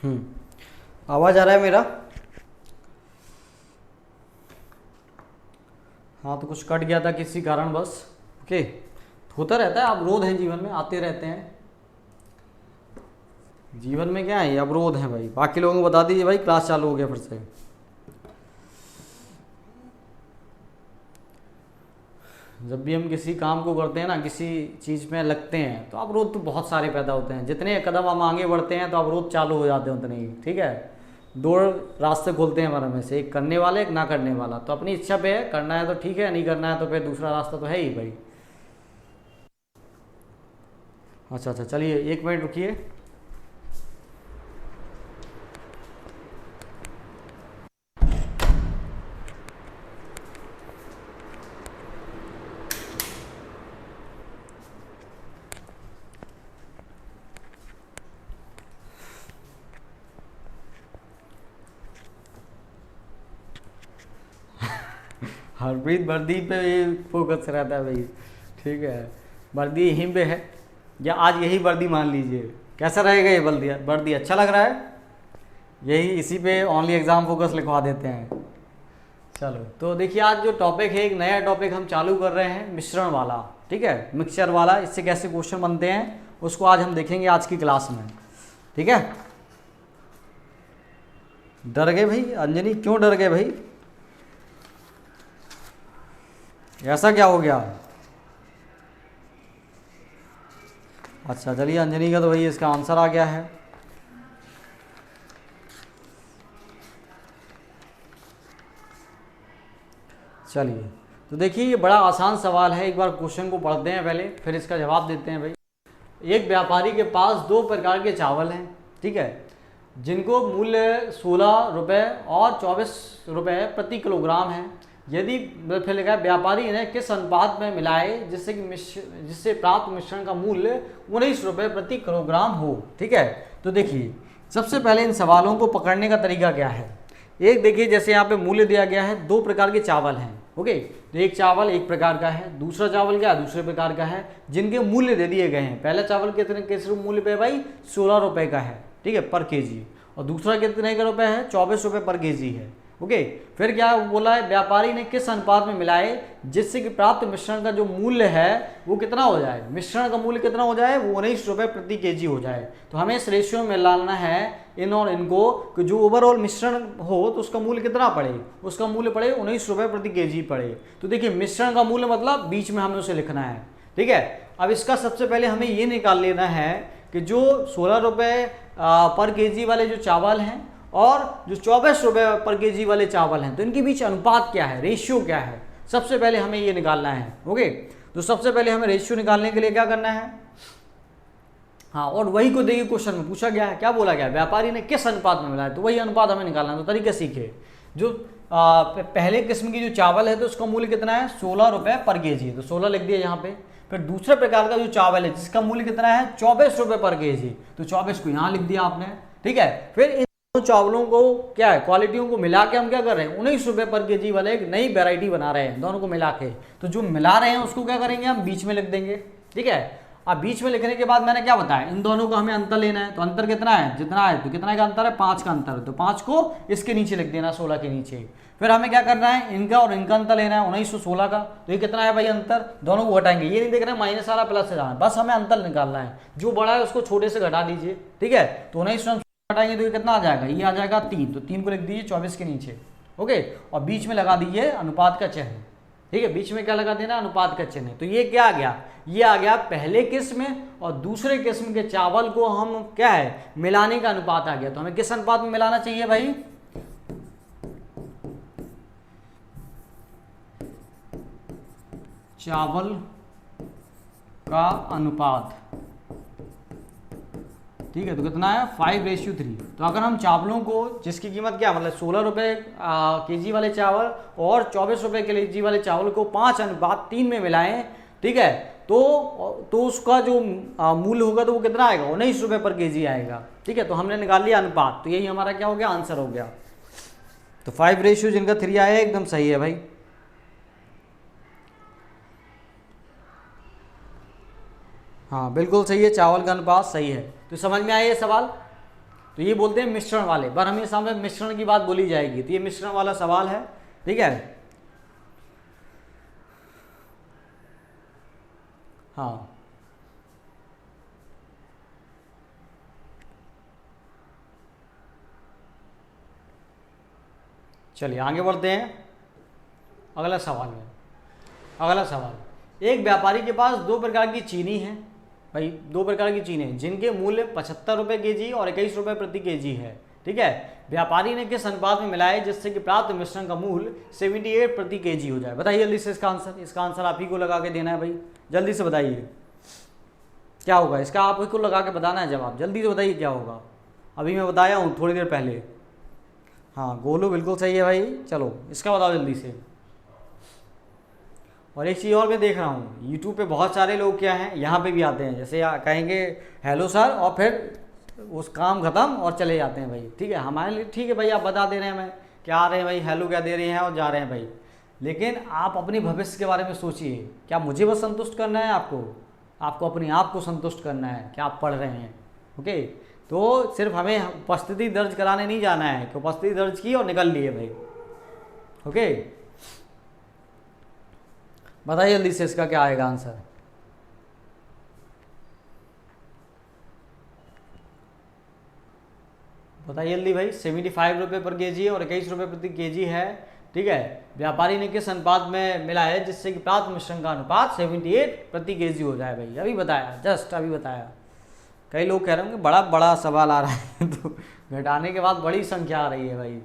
आवाज़ आ रहा है मेरा? हाँ, तो कुछ कट गया था किसी कारण बस। ओके, होता रहता है, अवरोध हैं जीवन में, आते रहते हैं। जीवन में क्या है, ये अवरोध हैं भाई। बाकी लोगों को बता दीजिए भाई, क्लास चालू हो गया फिर से। जब भी हम किसी काम को करते हैं ना, किसी चीज़ में लगते हैं, तो अवरोध तो बहुत सारे पैदा होते हैं। जितने कदम हम आगे बढ़ते हैं तो अवरोध चालू हो जाते हैं उतने ही। ठीक है, दो रास्ते खुलते हैं हमारे में से, एक करने वाला, एक ना करने वाला। तो अपनी इच्छा पे है, करना है तो ठीक है, नहीं करना है तो फिर दूसरा रास्ता तो है ही भाई। अच्छा अच्छा, चलिए 1 मिनट रुकिए। हरप्रीत वर्दी पे फोकस रहता है भाई। ठीक है, वर्दी यहीं पे है, या आज यही वर्दी मान लीजिए। कैसा रहेगा ये वर्दी? वर्दी अच्छा लग रहा है? यही इसी पे ओनली एग्ज़ाम फोकस लिखवा देते हैं। चलो, तो देखिए आज जो टॉपिक है, एक नया टॉपिक हम चालू कर रहे हैं, मिश्रण वाला। ठीक है, मिक्सचर वाला। इससे कैसे क्वेश्चन बनते हैं उसको आज हम देखेंगे आज की क्लास में। ठीक है, डर गए भाई? अंजनी क्यों डर गए भाई? ऐसा क्या हो गया? अच्छा चलिए, अंजनी का तो भाई इसका आंसर आ गया है। चलिए, तो देखिए ये बड़ा आसान सवाल है। एक बार क्वेश्चन को पढ़ते हैं पहले, फिर इसका जवाब देते हैं भाई। एक व्यापारी के पास 2 प्रकार के चावल हैं, ठीक है, जिनको मूल्य 16 रुपये और 24 रुपये प्रति किलोग्राम है। यदि फिर लिखा है व्यापारी इन्हें किस अनुपात में मिलाए जिससे प्राप्त मिश्रण का मूल्य 19 रुपये प्रति किलोग्राम हो। ठीक है, तो देखिए सबसे पहले इन सवालों को पकड़ने का तरीका क्या है। एक देखिए, जैसे यहाँ पे मूल्य दिया गया है, 2 प्रकार के चावल हैं। ओके, तो एक चावल एक प्रकार का है, दूसरा चावल क्या है, दूसरे प्रकार का है, जिनके मूल्य दे दिए गए हैं। पहला चावल कितने किस मूल्य पे भाई? 16 रुपये का है, ठीक है, पर केजी। और दूसरा कितने का रुपये है? 24 रुपये पर केजी है। ओके, फिर क्या बोला है, व्यापारी ने किस अनुपात में मिलाए जिससे कि प्राप्त मिश्रण का जो मूल्य है वो कितना हो जाए, मिश्रण का मूल्य कितना हो जाए, वो 19 रुपये प्रति केजी हो जाए। तो हमें इस रेशियो में मिलाना है इन और इनको, कि जो ओवरऑल मिश्रण हो तो उसका मूल्य कितना पड़े, उसका मूल्य पड़े 19 रुपये प्रति केजी पड़े। तो देखिए मिश्रण का मूल्य मतलब बीच में हमें उसे लिखना है। ठीक है, अब इसका सबसे पहले हमें ये निकाल लेना है कि जो 16 रुपये पर केजी वाले जो चावल हैं और जो 24 रुपये पर केजी वाले चावल हैं, तो इनके बीच अनुपात क्या है, रेशियो क्या है, सबसे पहले हमें ये निकालना है। ओके, तो सबसे पहले हमें रेशियो निकालने के लिए क्या करना है, हाँ, और वही को देखिए क्वेश्चन में पूछा गया है, क्या बोला गया है, व्यापारी ने किस अनुपात में मिलाया, तो वही अनुपात हमें निकालना है। तो तरीके सीखे, जो पहले किस्म की जो चावल है तो उसका मूल्य कितना है, 16 रुपये पर केजी, तो 16 लिख दिया यहाँ पे। फिर दूसरे प्रकार का जो चावल है जिसका मूल्य कितना है, 24 रुपये पर केजी, तो 24 को यहाँ लिख दिया आपने। ठीक है, फिर इन दोनों चावलों को क्या है, क्वालिटियों को मिला के हम क्या कर रहे हैं, 19 रुपये पर केजी वाले एक नई वेराइटी बना रहे हैं, दोनों को मिला के। तो जो मिला रहे हैं उसको क्या करेंगे, हम बीच में लिख देंगे। ठीक है, अब बीच में लिखने के बाद मैंने क्या बताया, इन दोनों का हमें अंतर लेना है। तो अंतर कितना है, जितना है, तो कितना का अंतर है, 5 का अंतर है, तो 5 को इसके नीचे लिख देना, 16 के नीचे। फिर हमें क्या करना है, इनका और इनका अंतर लेना है, 19 और 16 का। तो ये कितना है भाई अंतर, दोनों को घटाएंगे, ये नहीं देख रहे माइनस वाला प्लस से जाना, बस हमें अंतर निकालना है। जो बड़ा है उसको छोटे से घटा दीजिए। ठीक है, तो 19 घटाएंगे तो ये कितना आ जाएगा, ये आ जाएगा 3, तो 3 को लिख दीजिए 24 के नीचे। ओके, और बीच में लगा दीजिए अनुपात का चिन्ह। ठीक है, बीच में क्या लगा देना, अनुपात का चिन्ह। तो ये क्या आ गया, ये आ गया पहले किस्म और दूसरे किस्म के चावल को हम क्या है, मिलाने का अनुपात आ गया। तो हमें किस अनुपात में मिलाना चाहिए भाई, चावल का अनुपात। ठीक है, तो कितना है, 5:3। तो अगर हम चावलों को, जिसकी कीमत क्या मतलब 16 रुपये केजी वाले चावल और 24 रुपये केजी वाले चावल को 5:3 में मिलाएं, ठीक है, तो उसका जो मूल्य होगा तो वो कितना आएगा, 19 रुपये पर केजी आएगा। ठीक है, तो हमने निकाल लिया अनुपात, तो यही हमारा क्या हो गया, आंसर हो गया। तो 5:3 जिनका 3 आया एकदम सही है भाई। हाँ बिल्कुल सही है, चावल का अनुपात सही है। तो समझ में आया ये सवाल। तो ये बोलते हैं मिश्रण वाले, पर हमें सामने मिश्रण की बात बोली जाएगी, तो ये मिश्रण वाला सवाल है, ठीक है। हाँ, चलिए आगे बढ़ते हैं अगला सवाल में। अगला सवाल, एक व्यापारी के पास दो प्रकार की चीनी है, भाई दो प्रकार की चीनी है जिनके मूल्य 75 रुपये के और 21 रुपये प्रति के है, ठीक है। व्यापारी ने किस अनुपात में मिलाए जिससे कि प्राप्त मिश्रण का मूल्य 78 प्रति के हो जाए? बताइए जल्दी से इसका आंसर। इसका आंसर आप ही को लगा के देना है भाई, जल्दी से बताइए क्या होगा इसका, आप ही को लगा के बताना है जवाब, जल्दी से बताइए क्या होगा। अभी मैं बताया हूँ थोड़ी देर पहले। हाँ गोलू बिल्कुल सही है भाई, चलो इसका बताओ जल्दी से। और एक चीज़ और मैं देख रहा हूँ यूट्यूब पे बहुत सारे लोग क्या हैं यहाँ पे भी आते हैं, जैसे कहेंगे हेलो सर और फिर उस काम ख़त्म और चले जाते हैं भाई, ठीक है। हमारे लिए ठीक है भाई, आप बता दे रहे हैं हमें क्या आ रहे हैं भाई, हेलो क्या दे रहे हैं और जा रहे हैं भाई, लेकिन आप अपने भविष्य के बारे में सोचिए। क्या मुझे बस संतुष्ट करना है आपको अपने आप को संतुष्ट करना है कि आप पढ़ रहे हैं, ओके। तो सिर्फ हमें उपस्थिति दर्ज कराने नहीं जाना है कि उपस्थिति दर्ज की और निकल लिए भाई, ओके। बताइए जल्दी से इसका क्या आएगा आंसर। बताइए जल्दी भाई। 75 रुपये पर के और 21 रुपये प्रति के है, ठीक है। व्यापारी ने किस अनुपात में मिला है जिससे कि प्राप्त मिश्रण का अनुपात 78 प्रति के हो जाए? भाई अभी बताया, जस्ट अभी बताया। कई लोग कह रहे होंगे बड़ा बड़ा सवाल आ रहा है तो घटाने के बाद बड़ी संख्या आ रही है भाई।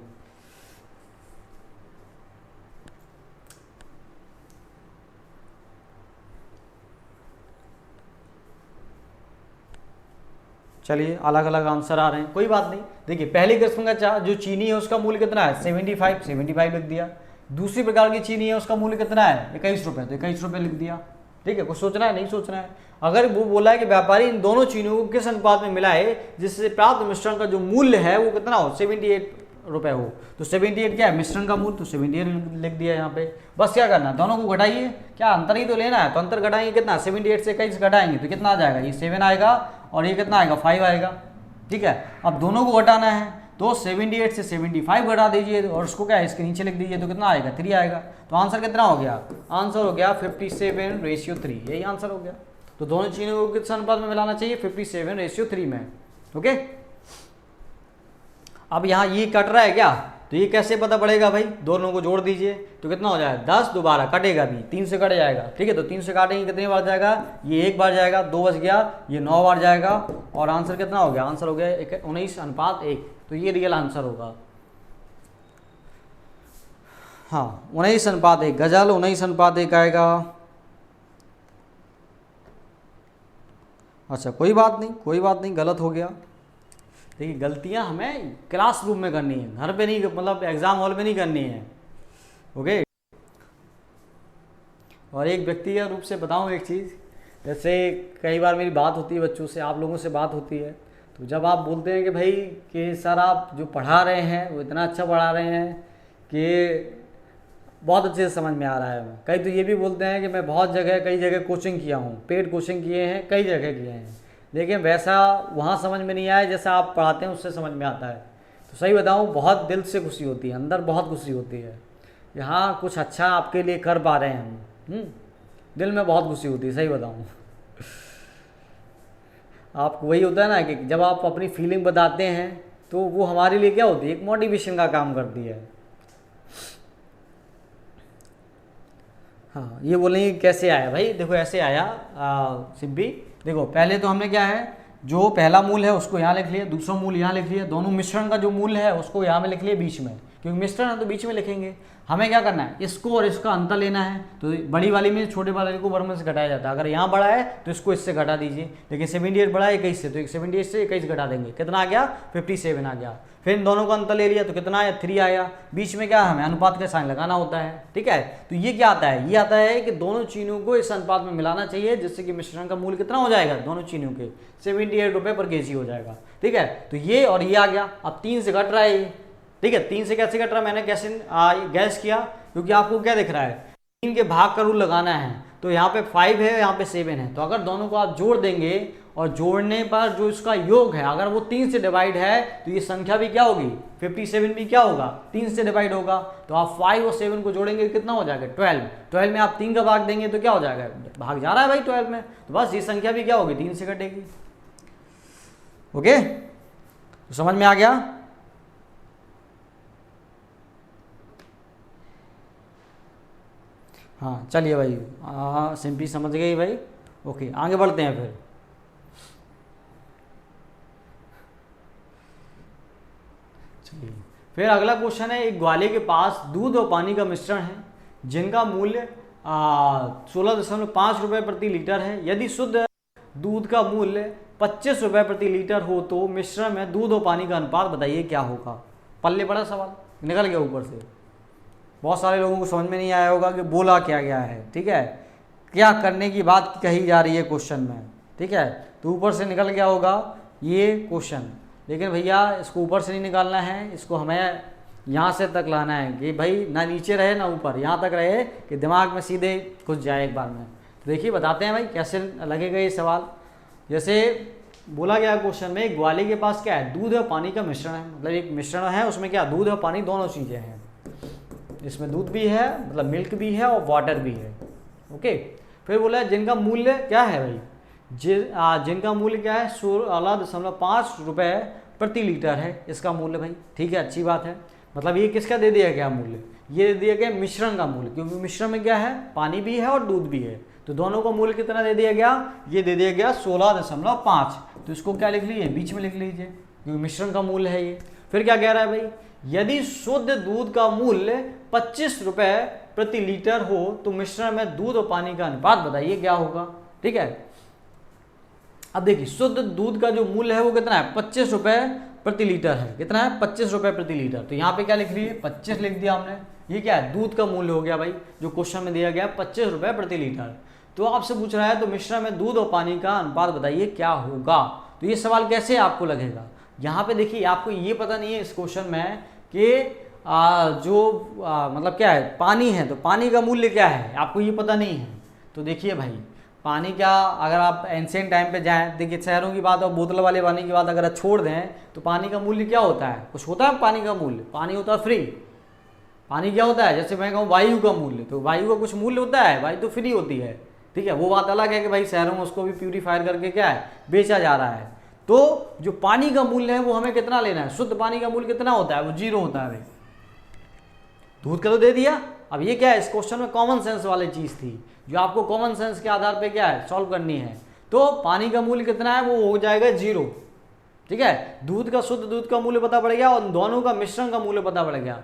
चलिए अलग अलग आंसर आ रहे हैं, कोई बात नहीं। देखिए पहली किस्म का जो चीनी है उसका मूल्य कितना है 75 लिख दिया। दूसरी प्रकार की चीनी है उसका मूल्य कितना है 21 रुपये, तो 21 रुपये लिख दिया, ठीक है। कुछ सोचना है नहीं सोचना है। अगर वो बोला है कि व्यापारी इन दोनों चीनियों को किस अनुपात में मिलाए जिससे प्राप्त मिश्रण का जो मूल्य है वो कितना हो 78 रुपये हो, तो 78 क्या है मिश्रण का मूल्य, तो 78 लिख दिया यहाँ पे। बस क्या करना है दोनों को घटाइए, क्या अंतर ही तो लेना है, तो अंतर घटाएंगे कितना 78 से 21 घटाएंगे तो कितना आ जाएगा, ये 7 आएगा और ये कितना आएगा 5 आएगा, ठीक है। अब दोनों को घटाना है तो 78 से 75 घटा दीजिए और उसको क्या है इसके नीचे लिख दीजिए तो कितना आएगा 3 आएगा। तो आंसर कितना हो गया, आंसर हो गया 57:3, यही आंसर हो गया। तो दोनों चीज़ों को किस अनुपात में मिलाना चाहिए 57:3 में, ओके। अब यहाँ ये कट रहा है क्या, तो ये कैसे पता पड़ेगा भाई, दोनों को जोड़ दीजिए तो कितना हो जाएगा 10, दोबारा कटेगा भी 3 से कट जाएगा, ठीक है। तो 3 से काटेंगे कितनी बार जाएगा, ये 1 बार जाएगा, 2 बच गया, ये 9 बार जाएगा और आंसर कितना हो गया, आंसर हो गया 19:1। तो ये रियल आंसर होगा, हाँ 19:1 गजल 19:1 आएगा। अच्छा कोई बात नहीं, गलत हो गया। देखिए गलतियां हमें क्लासरूम में करनी है, घर पे नहीं, मतलब एग्ज़ाम हॉल में नहीं करनी है, ओके। और एक व्यक्तिगत रूप से बताऊं एक चीज़, जैसे कई बार मेरी बात होती है बच्चों से, आप लोगों से बात होती है, तो जब आप बोलते हैं कि भाई कि सर आप जो पढ़ा रहे हैं वो इतना अच्छा पढ़ा रहे हैं कि बहुत अच्छे से समझ में आ रहा है। कई तो ये भी बोलते हैं कि मैं कई जगह कोचिंग किया हूँ, पेड कोचिंग किए हैं, कई जगह किए हैं, लेकिन वैसा वहाँ समझ में नहीं आया जैसा आप पढ़ाते हैं उससे समझ में आता है। तो सही बताऊँ बहुत दिल से खुशी होती है, अंदर बहुत खुशी होती है, यहाँ कुछ अच्छा आपके लिए कर पा रहे हैं हम, दिल में बहुत खुशी होती है, सही बताऊँ। आपको वही होता है ना कि जब आप अपनी फीलिंग बताते हैं तो वो हमारे लिए क्या होती है, एक मोटिवेशन का काम करती है। हाँ ये बोलेंगे कैसे आया भाई, देखो ऐसे आया सिब्बी। देखो पहले तो हमने क्या है, जो पहला मूल है उसको यहाँ लिख लिया, दूसरा मूल यहाँ लिख लिया, दोनों मिश्रण का जो मूल है उसको यहाँ में लिख लिया बीच में, क्योंकि मिश्रण है तो बीच में लिखेंगे। हमें क्या करना है, इसको और इसका अंतर लेना है, तो बड़ी वाली में छोटे वाले को वर्ग में से घटाया जाता है। अगर यहाँ बड़ा है तो इसको इससे घटा दीजिए, लेकिन 78 बड़ा है 21 से, तो 78 से 21 घटा देंगे, कितना आ गया 57 आ गया। फिर इन दोनों का अंतर ले लिया तो कितना आया 3 आया। बीच में क्या हमें अनुपात का साइन लगाना होता है, ठीक है। तो ये क्या आता है, ये आता है कि दोनों चीनियों को इस अनुपात में मिलाना चाहिए जिससे कि मिश्रण का मूल्य कितना हो जाएगा, दोनों चीनियों के 78 रुपये पर केजी हो जाएगा, ठीक है। तो ये और ये आ गया, अब 3 से घट रहा है ये, ठीक है। 3 से कैसे घट रहा है मैंने कैसे गैस किया, क्योंकि आपको क्या दिख रहा है 3 के भाग का रूल लगाना है, तो यहाँ पे 5 है यहाँ पे 7 है, तो अगर दोनों को आप जोड़ देंगे और जोड़ने पर जो इसका योग है अगर वो 3 से डिवाइड है तो ये संख्या भी क्या होगी, 57 भी क्या होगा, 3 से डिवाइड होगा। तो आप 5 और 7 को जोड़ेंगे कितना हो जाएगा, 12। 12 में आप 3 का भाग देंगे तो क्या हो जाएगा, भाग जा रहा है भाई 12 में, तो बस ये संख्या भी क्या होगी, 3 से कटेगी। ओके, तो समझ में आ गया। हाँ चलिए भाई, सिंपली समझ गई भाई। ओके, आगे बढ़ते हैं फिर। चलिए फिर अगला क्वेश्चन है, एक ग्वाले के पास दूध और पानी का मिश्रण है जिनका मूल्य 16.5 रुपये प्रति लीटर है। यदि शुद्ध दूध का मूल्य 25 रुपये प्रति लीटर हो तो मिश्रण में दूध और पानी का अनुपात बताइए क्या होगा। पल्ले बड़ा सवाल निकल गया ऊपर से, बहुत सारे लोगों को समझ में नहीं आया होगा कि बोला क्या गया है, ठीक है, क्या करने की बात कही जा रही है क्वेश्चन में, ठीक है। तो ऊपर से निकल गया होगा ये क्वेश्चन, लेकिन भैया इसको ऊपर से नहीं निकालना है, इसको हमें यहाँ से तक लाना है कि भाई ना नीचे रहे ना ऊपर, यहाँ तक रहे कि दिमाग में सीधे घुस जाए एक बार में। तो देखिए बताते हैं भाई कैसे लगेगा ये सवाल। जैसे बोला गया क्वेश्चन में, ग्वाले के पास क्या है, दूध और पानी का मिश्रण है, मतलब एक मिश्रण है उसमें क्या दूध और पानी दोनों चीज़ें हैं, इसमें दूध भी है मतलब मिल्क भी है और वाटर भी है। ओके, फिर बोला है जिनका मूल्य क्या है भाई, जिनका मूल्य क्या है 16.5 रुपये प्रति लीटर है इसका मूल्य भाई, ठीक है, अच्छी बात है। मतलब ये किसका दे दिया गया मूल्य, ये दे दिया गया मिश्रण का मूल्य, क्योंकि मिश्रण में क्या है, पानी भी है और दूध भी है, तो दोनों का मूल्य कितना दे दिया गया, ये दे दिया गया 16.5। तो इसको क्या लिख लीजिए, बीच में लिख लीजिए, क्योंकि मिश्रण का मूल्य है ये। फिर क्या कह रहा है भाई, यदि शुद्ध दूध का मूल्य 25 रुपये प्रति लीटर हो तो मिश्रण में दूध और पानी का अनुपात बताइए क्या होगा, ठीक है। अब देखिए शुद्ध दूध का जो मूल्य है वो कितना है, 25 रुपये प्रति लीटर है, कितना है 25 रुपये प्रति लीटर। तो यहाँ पे क्या लिख लिए, 25 लिख दिया हमने, ये क्या है दूध का मूल्य हो गया भाई, जो क्वेश्चन में दिया गया 25 रुपये प्रति लीटर। तो आपसे पूछ रहा है तो मिश्रण में दूध और पानी का अनुपात बताइए क्या होगा। तो ये सवाल कैसे आपको लगेगा, यहाँ पे देखिए आपको ये पता नहीं है इस क्वेश्चन में कि मतलब क्या है, पानी है, तो पानी का मूल्य क्या है आपको ये पता नहीं है। तो देखिए भाई पानी का, अगर आप एंशिएंट टाइम पे जाएं, देखिए शहरों की बात और बोतल वाले पानी की बात अगर छोड़ दें तो पानी का मूल्य क्या होता है, कुछ होता है पानी का मूल्य, पानी होता है फ्री। पानी क्या होता है, जैसे मैं कहूँ वायु का मूल्य, तो वायु का कुछ मूल्य होता है, वायु तो फ्री होती है, ठीक है। वो बात अलग है कि भाई शहरों में उसको भी प्यूरीफायर करके क्या है बेचा जा रहा है। तो जो पानी का मूल्य है वो हमें कितना लेना है, शुद्ध पानी का मूल्य कितना होता है, वो 0 होता है भाई। दूध का तो दे दिया, अब ये क्या है, इस क्वेश्चन में कॉमन सेंस वाली चीज़ थी जो आपको कॉमन सेंस के आधार पे क्या है सॉल्व करनी है। तो पानी का मूल्य कितना है, वो हो जाएगा 0, ठीक है। दूध का, शुद्ध दूध का मूल्य पता पड़ गया और दोनों का मिश्रण का मूल्य पता पड़ गया।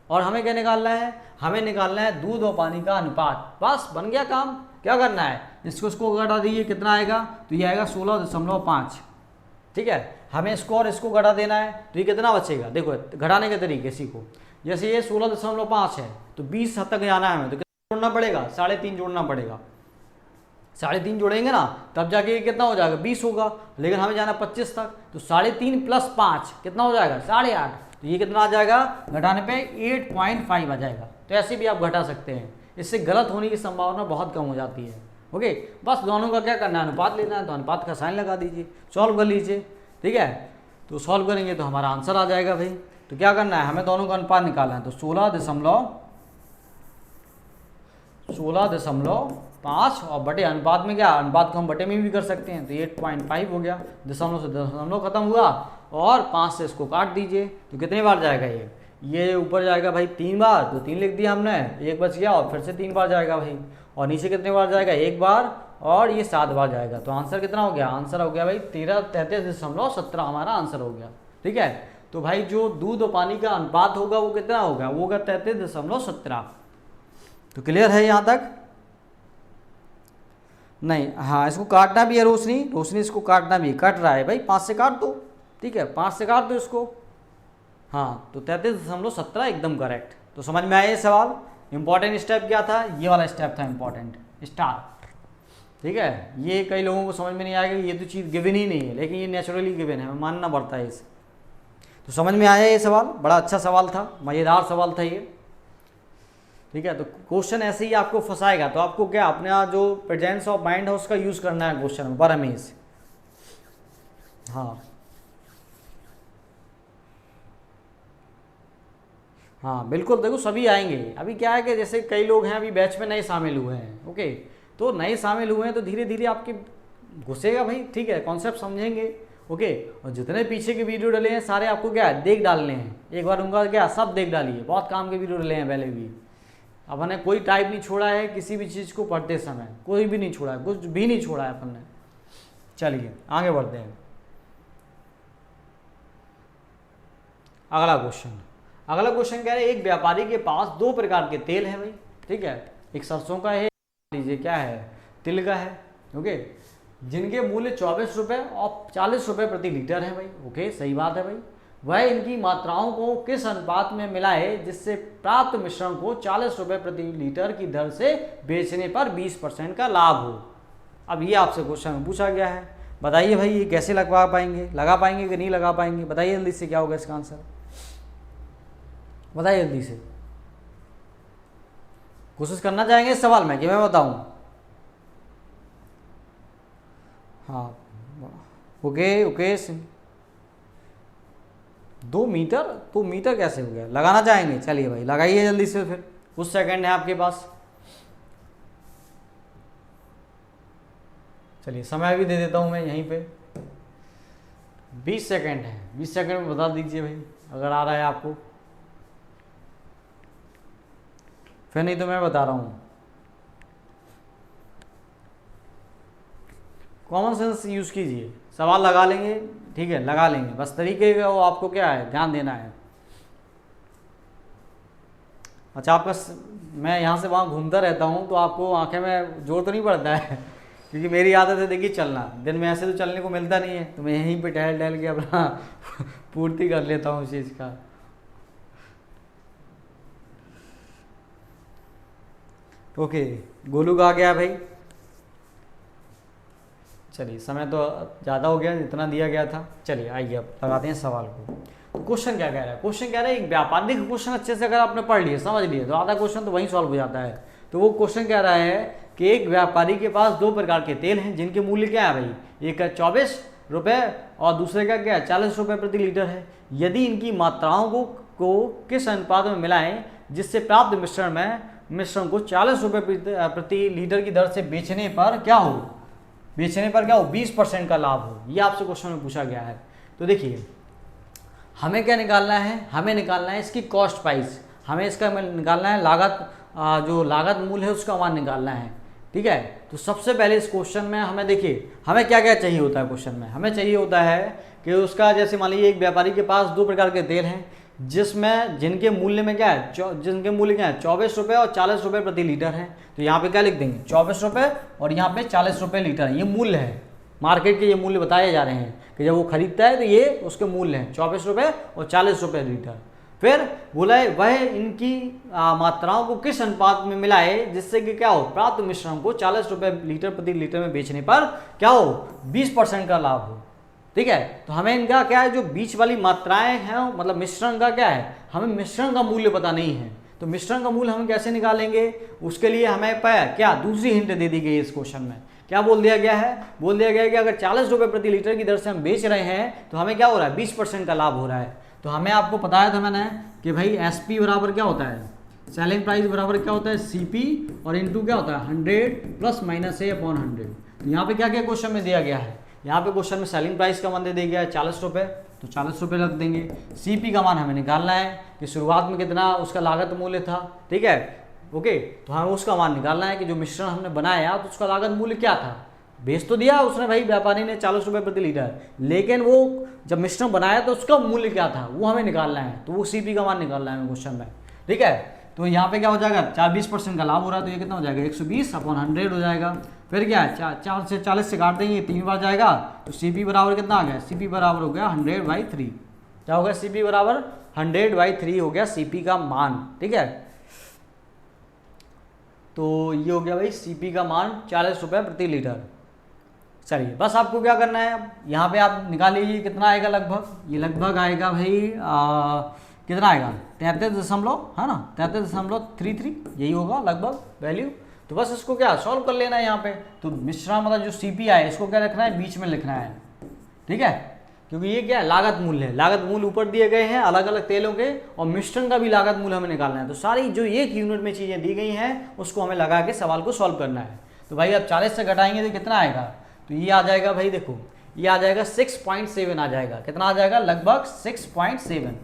और हमें क्या निकालना है, हमें निकालना है दूध और पानी का अनुपात, बस बन गया काम। क्या करना है, इसको घटा दीजिए, कितना आएगा, तो ये आएगा 16.5, ठीक है। हमें इसको और इसको घटा देना है, तो ये कितना बचेगा, देखो घटाने के तरीके सीखो। जैसे ये 16.5 है तो 20 हद तक जाना है हमें, तो कितना जोड़ना पड़ेगा, 3.5 जोड़ना पड़ेगा। 3.5 जोड़ेंगे ना तब जाके ये कितना हो जाएगा, 20 होगा, लेकिन हमें जाना 25 तक, तो 3.5 + 5 कितना हो जाएगा, 8.5। तो ये कितना आ जाएगा, घटाने पे 8.5 आ जाएगा। तो ऐसे भी आप घटा सकते हैं, इससे गलत होने की संभावना बहुत कम हो जाती है। ओके, बस दोनों का क्या करना है, अनुपात लेना है, तो अनुपात का साइन लगा दीजिए, सॉल्व कर लीजिए, ठीक है। तो सॉल्व करेंगे तो हमारा आंसर आ जाएगा भाई। तो क्या करना है, हमें दोनों का अनुपात निकालना है, तो 16.5 और बटे अनुपात में क्या, अनुपात को हम बटे में भी कर सकते हैं, तो 8.5 हो गया, दशमलव से दशमलव खत्म हुआ और 5 से इसको काट दीजिए, तो कितने बार जाएगा ये ऊपर जाएगा भाई 3 बार, तो 3 लिख दिया हमने, 1 बच गया और फिर से 3 बार जाएगा भाई, और नीचे कितने बार जाएगा, 1 बार, और ये 7 बार जाएगा। तो आंसर कितना हो गया, आंसर हो गया भाई 33.17 हमारा आंसर हो गया, ठीक है। तो भाई जो दूध और पानी का अनुपात होगा वो कितना होगा, वो होगा 33.17। तो क्लियर है यहाँ तक, नहीं, हाँ इसको काटना भी है, रोशनी इसको काटना भी, कट रहा है भाई, 5 से काट दो, ठीक है, 5 से काट दो इसको, हाँ, तो 33.17 एकदम करेक्ट। तो समझ में आया ये सवाल। इंपॉर्टेंट स्टेप क्या था, ये वाला स्टेप था इंपॉर्टेंट, स्टार, ठीक है। ये कई लोगों को समझ में नहीं आएगा, ये तो चीज़ गिवन ही नहीं है, लेकिन ये नेचुरली गिवन है, मानना पड़ता है इसे। तो समझ में आया ये सवाल, बड़ा अच्छा सवाल था, मज़ेदार सवाल था ये, ठीक है। तो क्वेश्चन ऐसे ही आपको फंसाएगा, तो आपको क्या अपना जो प्रेजेंस ऑफ माइंड है उसका यूज़ करना है क्वेश्चन में बरहमीज, हाँ हाँ बिल्कुल, देखो सभी आएंगे। अभी क्या है कि जैसे कई लोग हैं अभी बैच में नए शामिल हुए हैं, ओके, तो नए शामिल हुए हैं तो धीरे धीरे आपके घुसेगा भाई, ठीक है, कॉन्सेप्ट समझेंगे, ओके। और जितने पीछे के वीडियो डले हैं सारे आपको क्या है देख डालने हैं, एक बार उनका क्या सब देख डालिए, बहुत काम के वीडियो डले हैं पहले भी। अब हमने कोई टाइप नहीं छोड़ा है किसी भी चीज़ को पढ़ते समय, कोई भी नहीं छोड़ा है, कुछ भी नहीं छोड़ा है अपन ने। चलिए आगे बढ़ते हैं। अगला क्वेश्चन, अगला क्वेश्चन कह रहे हैं एक व्यापारी के पास दो प्रकार के तेल हैं भाई, ठीक है, एक सरसों का है, लीजिए क्या है तिल का है, ओके, जिनके मूल्य 24 रुपये और 40 रुपये प्रति लीटर है भाई, ओके, सही बात है भाई। वह इनकी मात्राओं को किस अनुपात में मिलाए जिससे प्राप्त मिश्रण को 40 रुपये प्रति लीटर की दर से बेचने पर 20% का लाभ हो। अब ये आपसे क्वेश्चन पूछा गया है, बताइए भाई ये कैसे लगा पाएंगे कि नहीं लगा पाएंगे, बताइए जल्दी से क्या होगा इसका आंसर, बताइए जल्दी से। कोशिश करना चाहेंगे इस सवाल में कि मैं बताऊं? हाँ ओके 2 मीटर कैसे हो गया, लगाना चाहेंगे? चलिए भाई लगाइए जल्दी से, फिर कुछ सेकंड है आपके पास। चलिए समय भी दे देता हूं मैं यहीं पे, 20 सेकंड है, 20 सेकंड में बता दीजिए भाई अगर आ रहा है आपको, फिर नहीं तो मैं बता रहा हूँ। कॉमन सेंस यूज़ कीजिए, सवाल लगा लेंगे, ठीक है, लगा लेंगे, बस तरीके का वो आपको क्या है ध्यान देना है। अच्छा आपका मैं यहाँ से वहाँ घूमता रहता हूँ तो आपको आंखें में जोर तो नहीं पड़ता है क्योंकि मेरी आदत है देखिए चलना, दिन में ऐसे तो चलने को मिलता नहीं है, तो मैं यहीं पे टहल के अपना पूर्ति कर लेता हूँ उस चीज़ का। ओके गोलू का आ गया भाई, चलिए समय तो ज़्यादा हो गया जितना दिया गया था। चलिए आइए अब लगाते हैं सवाल को। तो क्वेश्चन क्या कह रहा है, क्वेश्चन कह रहा है एक व्यापारी का क्वेश्चन अच्छे से अगर आपने पढ़ लिया समझ लिए तो आधा क्वेश्चन तो वहीं सॉल्व हो जाता है। तो वो क्वेश्चन कह रहा है कि एक व्यापारी के पास 2 प्रकार के तेल हैं जिनके मूल्य क्या है भाई, एक का 24 रुपये और दूसरे का क्या है 40 रुपये प्रति लीटर है। यदि इनकी मात्राओं को किस अनुपात में मिलाएं जिससे प्राप्त मिश्रण को 40 रुपये प्रति लीटर की दर से बेचने पर क्या हो 20% का लाभ हो, ये आपसे क्वेश्चन में पूछा गया है। तो देखिए हमें क्या निकालना है, हमें निकालना है इसकी कॉस्ट प्राइस, हमें इसका निकालना है लागत, जो लागत मूल्य है उसका मान निकालना है, ठीक है। तो सबसे पहले इस क्वेश्चन में हमें देखिए हमें क्या क्या चाहिए होता है, क्वेश्चन में हमें चाहिए होता है कि उसका जैसे मान लीजिए एक व्यापारी के पास 2 प्रकार के तेल हैं जिनके मूल्य में क्या है 24 रुपये और 40 रुपये प्रति लीटर है। तो यहाँ पे क्या लिख देंगे 24 रुपये और यहाँ पे 40 रुपये लीटर है, ये मूल्य है, मार्केट के ये मूल्य बताए जा रहे हैं कि जब वो खरीदता है तो ये उसके मूल्य हैं 24 रुपये और 40 रुपये लीटर। फिर बोला है वह इनकी मात्राओं को किस अनुपात में मिलाए जिससे कि क्या हो प्राप्त मिश्रण को 40 रुपये लीटर प्रति लीटर में बेचने पर क्या हो 20% का लाभ हो, ठीक है। तो हमें इनका क्या है जो बीच वाली मात्राएं हैं मतलब मिश्रण का क्या है, हमें मिश्रण का मूल्य पता नहीं है, तो मिश्रण का मूल्य हम कैसे निकालेंगे, उसके लिए हमें क्या दूसरी हिंट दे दी गई है इस क्वेश्चन में। क्या बोल दिया गया है, बोल दिया गया है कि अगर 40 रुपये प्रति लीटर की दर से हम बेच रहे हैं तो हमें क्या हो रहा है 20% का लाभ हो रहा है। तो हमें आपको बताया था मैंने कि भाई SP बराबर क्या होता है, सेलिंग प्राइस बराबर क्या होता है CP और इनटू क्या होता है 100 + -A/100। तो यहाँ पे क्या क्या क्वेश्चन में दिया गया है, यहाँ पे क्वेश्चन में सेलिंग प्राइस का मान दे दिया गया है 40 रुपये, तो 40 रुपये रख देंगे। CP का मान हमें निकालना है कि शुरुआत में कितना उसका लागत मूल्य था, ठीक है, ओके। तो हमें उसका मान निकालना है कि जो मिश्रण हमने बनाया तो उसका लागत मूल्य क्या था, बेच तो दिया उसने भाई व्यापारी ने 40 रुपये प्रति लीटर, लेकिन वो जब मिश्रण बनाया तो उसका मूल्य क्या था वो हमें निकालना है, तो वो CP का मान निकालना है हमें क्वेश्चन में, ठीक है। तो यहाँ पे क्या हो जाएगा 20% का लाभ हो रहा है तो ये कितना हो जाएगा 120/100 हो जाएगा। फिर क्या है 4 से 40 से काट देंगे 3 बार जाएगा, तो CP बराबर कितना आ गया, CP बराबर हो गया 100/3, क्या हो गया CP बराबर 100/3 हो गया CP का मान, ठीक है। तो ये हो गया भाई CP का मान 40 रुपये प्रति लीटर। चलिए बस आपको क्या करना है, यहाँ पे आप निकाल लीजिए कितना आएगा लगभग, ये लगभग आएगा भाई कितना आएगा 33 है ना 33.33 यही होगा लगभग वैल्यू। तो बस इसको क्या सॉल्व कर लेना है यहाँ पे। तो मिश्रण मतलब जो CP आए इसको क्या लिखना है बीच में लिखना है, ठीक है। क्योंकि ये क्या है, लागत मूल्य है। लागत मूल्य ऊपर दिए गए हैं अलग अलग तेलों के, और मिश्रण का भी लागत मूल्य हमें निकालना है। तो सारी जो एक यूनिट में चीज़ें दी गई हैं उसको हमें लगा के सवाल को सॉल्व करना है। तो भाई अब 40 से घटाएंगे तो कितना आएगा, तो ये आ जाएगा भाई, देखो ये आ जाएगा 6.7 आ जाएगा। कितना आ जाएगा, लगभग 6.7।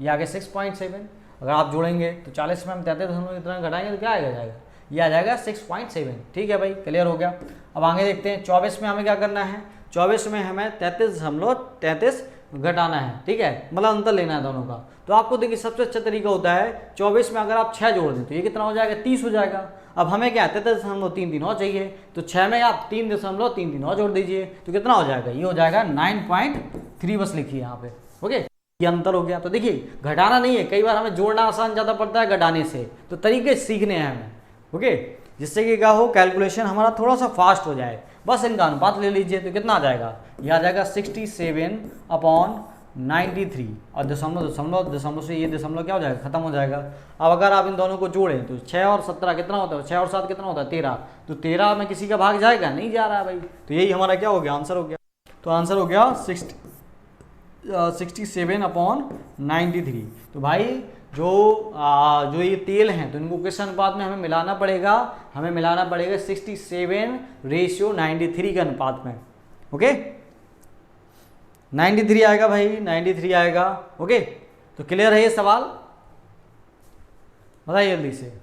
ये आ गया 6.7। अगर आप जोड़ेंगे तो 40 में हम 33 इतना घटाएंगे तो क्या आएगा जाएगा, ये आ जाएगा 6.7। ठीक है भाई, क्लियर हो गया। अब आगे देखते हैं 24 में हमें क्या करना है। 24 में हमें 33.33 घटाना है। ठीक है, मतलब अंतर लेना है दोनों का। तो आपको देखिए सबसे अच्छा तरीका होता है 24 में अगर आप 6 जोड़ दें तो ये कितना हो जाएगा, 30 हो जाएगा। अब हमें क्या 33.33 और चाहिए, तो 6 में आप 3.33 और जोड़ दीजिए तो कितना हो जाएगा, ये हो जाएगा 9.3 बस लिखिए यहाँ पे। ओके, ये अंतर हो गया। तो देखिए घटाना नहीं है, कई बार हमें जोड़ना आसान ज़्यादा पड़ता है घटाने से, तो तरीके सीखने हैं हमें। ओके, जिससे कि क्या हो, कैलकुलेशन हमारा थोड़ा सा फास्ट हो जाए। बस इनका अनुपात ले लीजिए तो कितना आ जाएगा, ये आ जाएगा 67/93 और दशमलव से ये दशमलव क्या हो जाएगा, खत्म हो जाएगा। अब अगर आप इन दोनों को जोड़ें तो 6 और 17 कितना होता है, 6 और 7 कितना होता है, 13। तो 13 में किसी का भाग जाएगा, नहीं जा रहा है भाई। तो यही हमारा क्या हो गया, आंसर हो गया। तो आंसर हो गया 67/93। तो भाई जो ये तेल हैं तो इनको किस अनुपात में हमें मिलाना पड़ेगा, हमें मिलाना पड़ेगा 67:93 के अनुपात में। ओके, 93 आएगा भाई, 93 आएगा। ओके, तो क्लियर है ये सवाल, बताइए जल्दी से।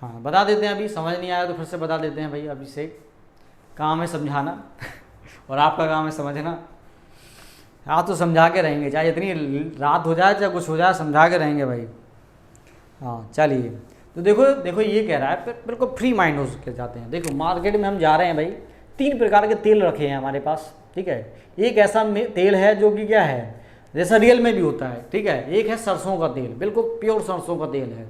हाँ बता देते हैं, अभी समझ नहीं आया तो फिर से बता देते हैं भाई। अभी से काम है समझाना और आपका काम है समझना। हाँ तो समझा के रहेंगे, चाहे इतनी रात हो जाए चाहे कुछ हो जाए, समझा के रहेंगे भाई। हाँ चलिए, तो देखो ये कह रहा है बिल्कुल फ्री माइंड हो के जाते हैं। देखो मार्केट में हम जा रहे हैं भाई, 3 प्रकार के तेल रखे हैं हमारे पास। ठीक है, एक ऐसा तेल है जो कि क्या है, जैसा रियल में भी होता है। ठीक है, एक है सरसों का तेल, बिल्कुल प्योर सरसों का तेल है।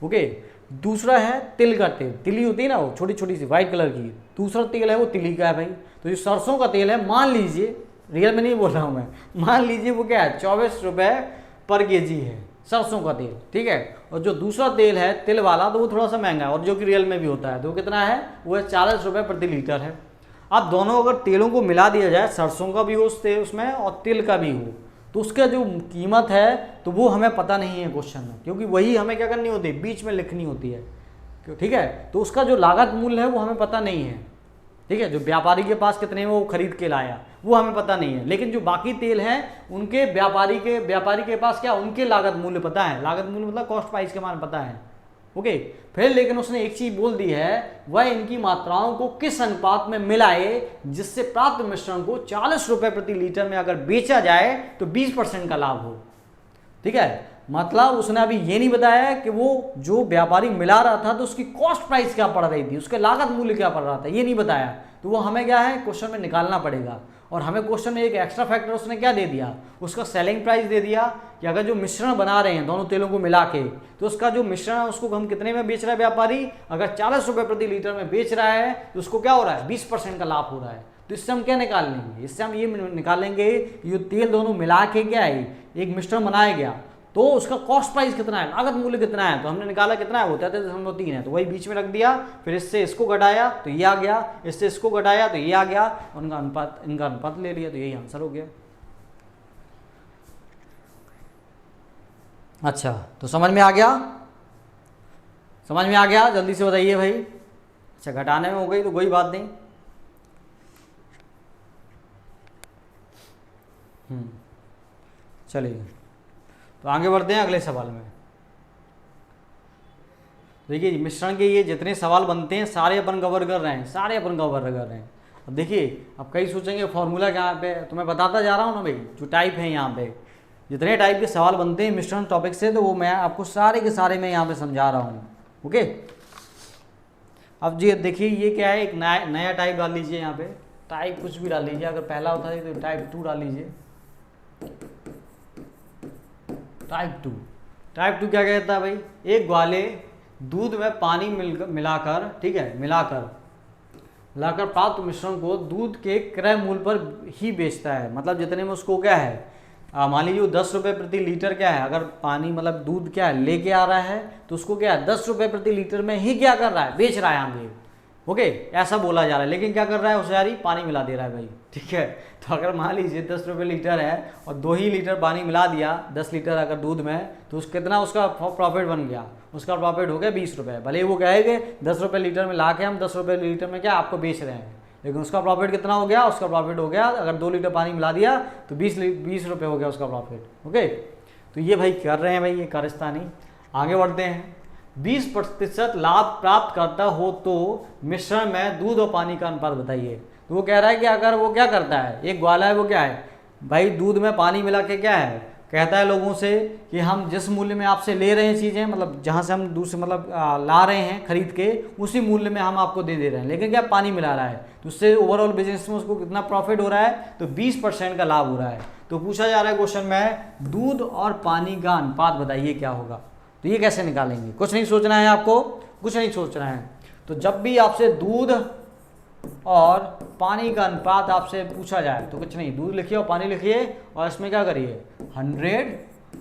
ओके, दूसरा है तिल का तेल, तिली होती है ना वो छोटी छोटी सी वाइट कलर की, दूसरा तेल है वो तिली का है भाई। तो जो सरसों का तेल है, मान लीजिए, रियल में नहीं बोल रहा हूँ मैं, मान लीजिए वो क्या है 24 रुपये पर केजी है सरसों का तेल। ठीक है, और जो दूसरा तेल है तिल वाला तो वो थोड़ा सा महंगा है और जो कि रियल में भी होता है, तो वो कितना है, वो है 40 रुपये प्रति लीटर है। अब दोनों अगर तेलों को मिला दिया जाए, सरसों का भी हो उस तेल उसमें और तिल का भी हो, तो उसका जो कीमत है तो वो हमें पता नहीं है क्वेश्चन में, क्योंकि वही हमें क्या करनी होती है, बीच में लिखनी होती है। ठीक है, तो उसका जो लागत मूल्य है वो हमें पता नहीं है। ठीक है, जो व्यापारी के पास कितने में वो खरीद के लाया वो हमें पता नहीं है, लेकिन जो बाकी तेल हैं उनके व्यापारी के पास क्या, उनके लागत मूल्य पता है। लागत मूल्य मतलब कॉस्ट प्राइस के मान पता है। ओके, फिर लेकिन उसने एक चीज बोल दी है, वह इनकी मात्राओं को किस अनुपात में मिलाए जिससे प्राप्त मिश्रण को 40 रुपये प्रति लीटर में अगर बेचा जाए तो 20% का लाभ हो। ठीक है, मतलब उसने अभी ये नहीं बताया कि वो जो व्यापारी मिला रहा था तो उसकी कॉस्ट प्राइस क्या पड़ रही थी, उसके लागत मूल्य क्या पड़ रहा था, ये नहीं बताया। तो वो हमें क्या है क्वेश्चन में निकालना पड़ेगा। और हमें क्वेश्चन में एक एक्स्ट्रा फैक्टर उसने क्या दे दिया, उसका सेलिंग प्राइस दे दिया कि अगर जो मिश्रण बना रहे हैं दोनों तेलों को मिला के, तो उसका जो मिश्रण है उसको हम कितने में बेच रहा है व्यापारी, अगर 40 रुपये प्रति लीटर में बेच रहा है तो उसको क्या हो रहा है, 20% का लाभ हो रहा है। तो इससे हम क्या निकाल लेंगे, इससे हम ये निकालेंगे ये तेल दोनों मिला के क्या है एक मिश्रण बनाया गया, तो उसका कॉस्ट प्राइस कितना है, लागत मूल्य कितना है। तो हमने निकाला कितना है, वो 33.3 है, तो वही बीच में रख दिया। फिर इससे इसको घटाया तो ये आ गया, इससे इसको घटाया तो ये आ गया, उनका अनुपात ले लिया, तो यही आंसर हो गया। अच्छा, तो समझ में आ गया, समझ में आ गया, जल्दी से बताइए भाई। अच्छा, घटाने में हो गई तो कोई बात नहीं। चलिए तो आगे बढ़ते हैं अगले सवाल में। देखिए मिश्रण के ये जितने सवाल बनते हैं सारे अपन कवर कर रहे हैं, अब देखिए, अब कई सोचेंगे फॉर्मूला कहाँ पे, तो मैं बताता जा रहा हूँ ना भाई, जो टाइप है यहाँ पे जितने टाइप के सवाल बनते हैं मिश्रण टॉपिक से, तो वो मैं आपको सारे के सारे मैं यहाँ पे समझा रहा हूँ। ओके, अब जी देखिए ये क्या है, एक नया टाइप डाल लीजिए यहाँ पे, टाइप कुछ भी डाल लीजिए, अगर पहला होता है तो टाइप 2 डाल लीजिए। टाइप टू क्या कहता है भाई, एक ग्वाले दूध में पानी मिलाकर, ठीक है, मिलाकर प्राप्त मिश्रण को दूध के क्रय मूल्य पर ही बेचता है। मतलब जितने में उसको क्या है, मान लीजिए 10 रुपये प्रति लीटर क्या है, अगर पानी मतलब दूध क्या है लेके आ रहा है तो उसको क्या है 10 रुपये प्रति लीटर में ही क्या कर रहा है, बेच रहा है आगे। ओके, ऐसा बोला जा रहा है। लेकिन क्या कर रहा है होशियारी, पानी मिला दे रहा है भाई, ठीक है। तो अगर मान लीजिए 10 रुपये लीटर है और 2 ही लीटर पानी मिला दिया 10 लीटर अगर दूध में, तो कितना उसका प्रॉफिट बन गया, उसका प्रॉफिट हो गया 20 रुपये। भले वो क्या है कि 10 रुपये लीटर में ला के हम 10 रुपये लीटर में क्या आपको बेच रहे हैं, लेकिन उसका प्रॉफिट कितना हो गया, उसका प्रॉफिट हो गया अगर 2 लीटर पानी मिला दिया तो 20 रुपये हो गया उसका प्रॉफिट। ओके, तो ये भाई कर रहे हैं भाई ये कारस्तानी। आगे बढ़ते हैं। 20% लाभ प्राप्त करता हो तो मिश्रण में दूध और पानी का अनुपात बताइए। तो वो कह रहा है कि अगर वो क्या करता है, एक ग्वाला है वो क्या है भाई, दूध में पानी मिला के क्या है, कहता है लोगों से कि हम जिस मूल्य में आपसे ले रहे हैं चीज़ें, मतलब जहाँ से हम दूसरे मतलब ला रहे हैं खरीद के, उसी मूल्य में हम आपको दे रहे हैं, लेकिन क्या पानी मिला रहा है, तो उससे ओवरऑल बिजनेस में उसको कितना प्रॉफिट हो रहा है, तो 20% का लाभ हो रहा है। तो पूछा जा रहा है क्वेश्चन में दूध और पानी का अनुपात बताइए क्या होगा। तो ये कैसे निकालेंगे, कुछ नहीं सोचना है आपको, कुछ नहीं सोचना है। तो जब भी आपसे दूध और पानी का अनुपात आपसे पूछा जाए तो कुछ नहीं, दूध लिखिए और पानी लिखिए और इसमें क्या करिए 100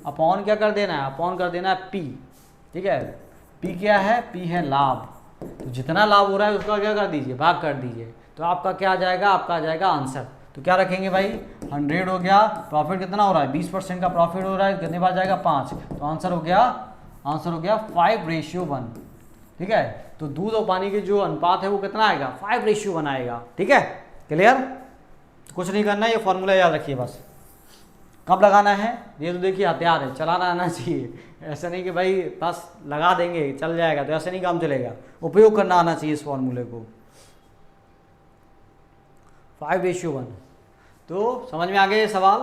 अपॉन क्या कर देना है, अपॉन कर देना है P, ठीक है। P क्या है, P है लाभ। तो जितना लाभ हो रहा है उसका क्या कर दीजिए, भाग कर दीजिए। तो आपका क्या आ जाएगा, आपका आ जाएगा आंसर। तो क्या रखेंगे भाई 100 हो गया, प्रॉफिट कितना हो रहा है 20% का प्रॉफिट हो रहा है, कितने बार जाएगा 5, तो आंसर हो गया 5:1, ठीक है। तो दूध और पानी के जो अनुपात है वो कितना आएगा 5:1 आएगा, ठीक है। क्लियर, कुछ नहीं करना है, ये फॉर्मूला याद रखिए बस। कब लगाना है ये तो देखिए हथियार है, चलाना आना चाहिए। ऐसा नहीं कि भाई बस लगा देंगे चल जाएगा, तो ऐसे नहीं काम चलेगा, उपयोग करना आना चाहिए इस फॉर्मूले को। 5:1, तो समझ में आ गया ये सवाल।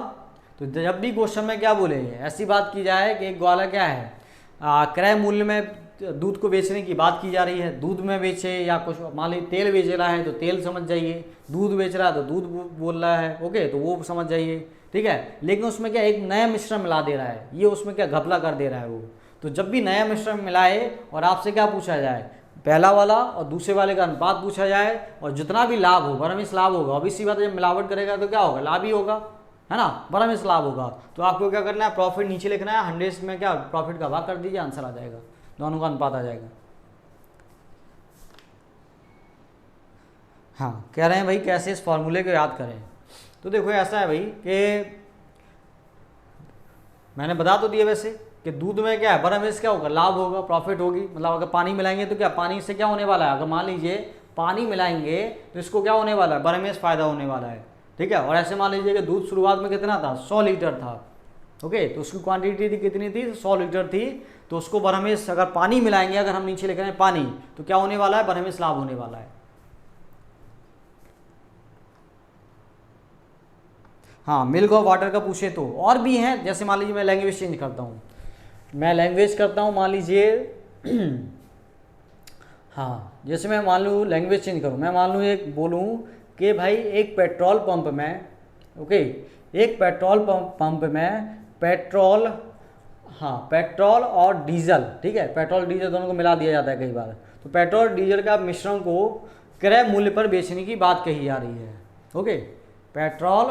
तो जब भी क्वेश्चन में क्या बोले, ऐसी बात की जाए कि एक ग्वाला क्या है क्रय मूल्य में दूध को बेचने की बात की जा रही है, दूध में बेचे या कुछ मान लीजिए तेल बेच रहा है तो तेल समझ जाइए, दूध बेच रहा है तो दूध बोल रहा है, ओके, तो वो समझ जाइए, ठीक है। लेकिन उसमें क्या एक नया मिश्रण मिला दे रहा है, ये उसमें क्या घपला कर दे रहा है वो। तो जब भी नया मिश्रण मिलाए और आपसे क्या पूछा जाए, पहला वाला और दूसरे वाले का अनुपात पूछा जाए और जितना भी लाभ हो बरहमिश लाभ होगा, अब इसी बात जब मिलावट करेगा तो क्या होगा, लाभ ही होगा, है ना, बरहमिश लाभ होगा। तो आपको क्या करना है, प्रॉफिट नीचे लिखना है, 100 में क्या प्रॉफिट का भाग कर दीजिए, आंसर आ जाएगा, दोनों का अनुपात आ जाएगा। हाँ, कह रहे हैं भाई कैसे इस फॉर्मूले को याद करें। तो देखो ऐसा है भाई कि मैंने बता तो दिया वैसे कि दूध में क्या है बरहमिश क्या होगा, लाभ होगा, प्रॉफिट होगी। मतलब अगर पानी मिलाएंगे तो क्या पानी से क्या होने वाला है, अगर मान लीजिए पानी मिलाएंगे तो इसको क्या होने वाला है, बरहमिश फायदा होने वाला है, ठीक है। और ऐसे मान लीजिए कि दूध शुरुआत में कितना था 100 लीटर था, ओके, तो उसकी क्वांटिटी थी कितनी थी 100 लीटर थी, तो उसको बरहमिश अगर पानी मिलाएंगे, अगर हम नीचे लिख रहे हैं पानी, तो क्या होने वाला है, बरहमिश लाभ होने वाला है। हाँ, मिल्क और वाटर का पूछे तो और भी हैं, जैसे मान लीजिए मैं लैंग्वेज चेंज करता हूँ, मान लीजिए हाँ, जैसे मैं मान लूँ लैंग्वेज चेंज करूँ, मैं मान लूँ एक बोलूँ कि भाई एक पेट्रोल पंप में, ओके, एक पेट्रोल पंप में पेट्रोल, हाँ, पेट्रोल और डीजल, ठीक है, पेट्रोल डीजल दोनों को मिला दिया जाता है कई बार। तो पेट्रोल डीजल का मिश्रण को क्रय मूल्य पर बेचने की बात कही जा रही है, ओके। पेट्रोल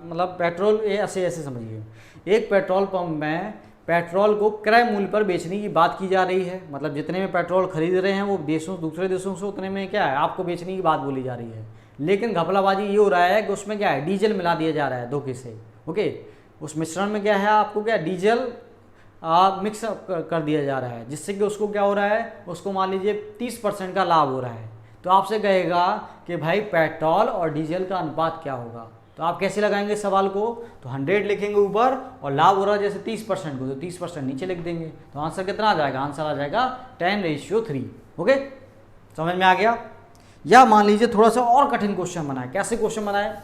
मतलब पेट्रोल ये ऐसे समझिए, एक पेट्रोल पंप में पेट्रोल को क्रय मूल्य पर बेचने की बात की जा रही है, मतलब जितने में पेट्रोल खरीद रहे हैं वो दूसरे देशों से उतने में क्या है आपको बेचने की बात बोली जा रही है। लेकिन घपलाबाजी ये हो रहा है कि उसमें क्या है डीजल मिला दिया जा रहा है धोखे से, ओके। उस मिश्रण में क्या है आपको क्या डीजल मिक्स कर दिया जा रहा है, जिससे कि उसको क्या हो रहा है, उसको मान लीजिए 30% का लाभ हो रहा है। तो आपसे कहेगा कि भाई पेट्रोल और डीजल का अनुपात क्या होगा, तो आप कैसे लगाएंगे सवाल को, तो 100 लिखेंगे ऊपर और लाभ हो रहा है जैसे 30% को, तो 30% नीचे लिख देंगे। तो आंसर कितना आ जाएगा, आंसर आ जाएगा 10:3, ओके, समझ में आ गया। या मान लीजिए थोड़ा सा और कठिन क्वेश्चन बनाए, कैसे क्वेश्चन बनाए,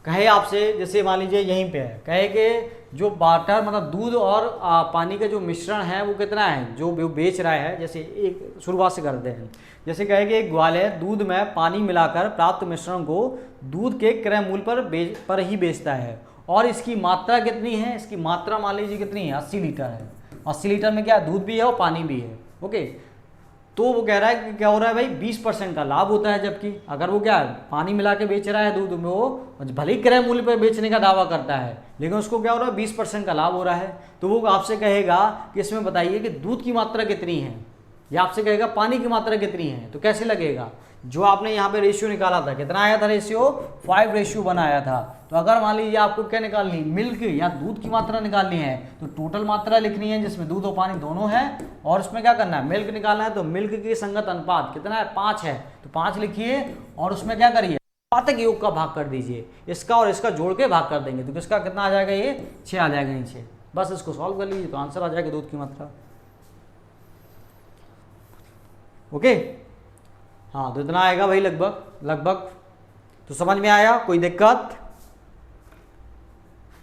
कहे आपसे जैसे मान लीजिए यहीं पे है, कहे कि जो वाटर मतलब दूध और पानी का जो मिश्रण है वो कितना है, जो बेच रहा है, जैसे एक शुरुआत से करते हैं, जैसे कहे कि एक ग्वाले दूध में पानी मिलाकर प्राप्त मिश्रण को दूध के क्रय मूल्य पर ही बेचता है और इसकी मात्रा कितनी है, इसकी मात्रा मान लीजिए कितनी है 80 लीटर है, 80 लीटर में क्या दूध भी है और पानी भी है, ओके। तो वो कह रहा है कि क्या हो रहा है भाई 20% का लाभ होता है, जबकि अगर वो क्या पानी मिला के बेच रहा है दूध में, वो भले ही क्रय मूल्य पर बेचने का दावा करता है लेकिन उसको क्या हो रहा है 20% का लाभ हो रहा है। तो वो आपसे कहेगा कि इसमें बताइए कि दूध की मात्रा कितनी है, या आपसे कहेगा पानी की मात्रा कितनी है, तो कैसे लगेगा, जो आपने यहाँ पे रेशियो निकाला था, कितना आया था रेशियो, 5:1 आया था। तो अगर मान लीजिए आपको क्या निकालनी, मिल्क या दूध की मात्रा निकालनी है, तो टोटल मात्रा लिखनी है जिसमें दूध और पानी दोनों है, और उसमें क्या करना है, मिल्क निकालना है। तो मिल्क की संगत अनुपात कितना है, 5 है, तो 5 लिखिए, और उसमें क्या करिए, पातक योग का भाग कर दीजिए, इसका और इसका जोड़ के भाग कर देंगे, तो किसका कितना आ जाएगा, ये 6 आ जाएगा नीचे। बस इसको सॉल्व कर लीजिए तो आंसर आ जाएगा दूध की मात्रा। ओके, हाँ, तो इतना आएगा भाई लगभग। तो समझ में आया, कोई दिक्कत?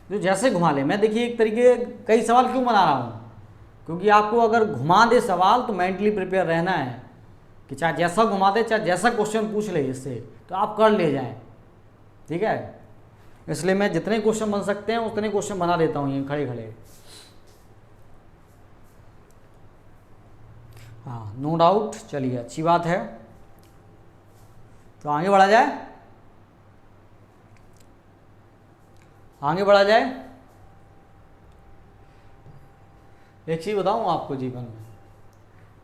जो जैसे घुमा ले, मैं देखिए एक तरीके कई सवाल क्यों बना रहा हूँ, क्योंकि आपको अगर घुमा दे सवाल तो मेंटली प्रिपेयर रहना है कि चाहे जैसा घुमा दे, चाहे जैसा क्वेश्चन पूछ ले इससे, तो आप कर ले जाएं, ठीक है। इसलिए मैं जितने क्वेश्चन बन सकते हैं उतने क्वेश्चन बना देता हूँ ये खड़े खड़े। हाँ, नो डाउट, चलिए अच्छी बात है। तो आगे बढ़ा जाए, एक चीज़ बताऊँ आपको, जीवन में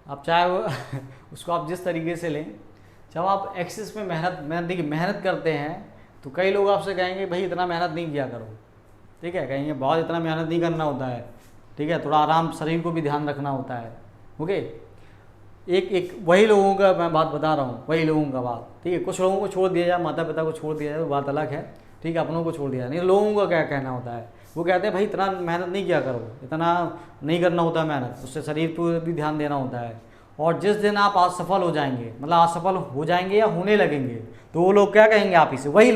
आप चाहे वो उसको आप जिस तरीके से लें, जब आप एक्सेस में मेहनत करते हैं, तो कई लोग आपसे कहेंगे भाई इतना मेहनत नहीं किया करो, ठीक है, कहेंगे बहुत इतना मेहनत नहीं करना होता है, ठीक है, थोड़ा आराम, शरीर को भी ध्यान रखना होता है। ओके, एक वही लोगों का मैं बात बता रहा हूँ, वही लोगों का बात, ठीक है। कुछ लोगों को छोड़ दिया जाए, माता पिता को छोड़ दिया जाए, वो बात अलग है, ठीक है, अपनों को छोड़ दिया जाए, नहीं, लोगों का क्या कहना होता है, वो कहते हैं भाई इतना मेहनत नहीं किया करो, इतना नहीं करना होता मेहनत, उससे शरीर पर भी ध्यान देना होता है। और जिस दिन आप असफल हो जाएंगे, मतलब असफल हो जाएंगे या होने लगेंगे, तो वो लोग क्या कहेंगे आप ही से, वही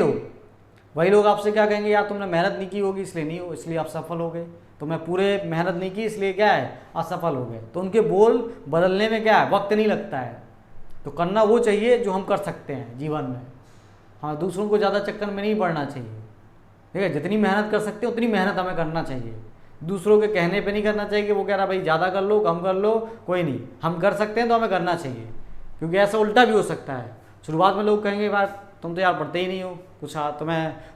लोग आपसे क्या कहेंगे, यार तुमने मेहनत नहीं की होगी इसलिए आप सफल हो गए, तुमने पूरे मेहनत नहीं की इसलिए क्या है, असफल हो गए। तो उनके बोल बदलने में क्या है, वक्त नहीं लगता है। तो करना वो चाहिए जो हम कर सकते हैं जीवन में। हाँ, दूसरों को ज़्यादा चक्कर में नहीं पड़ना चाहिए, ठीक है। जितनी मेहनत कर सकते हैं उतनी मेहनत हमें करना चाहिए, दूसरों के कहने पे नहीं करना चाहिए कि वो कह रहा भाई ज़्यादा कर लो, कम कर लो, कोई नहीं, हम कर सकते हैं तो हमें करना चाहिए। क्योंकि ऐसा उल्टा भी हो सकता है, शुरुआत में लोग कहेंगे भाई तुम तो यार पढ़ते ही नहीं हो कुछ,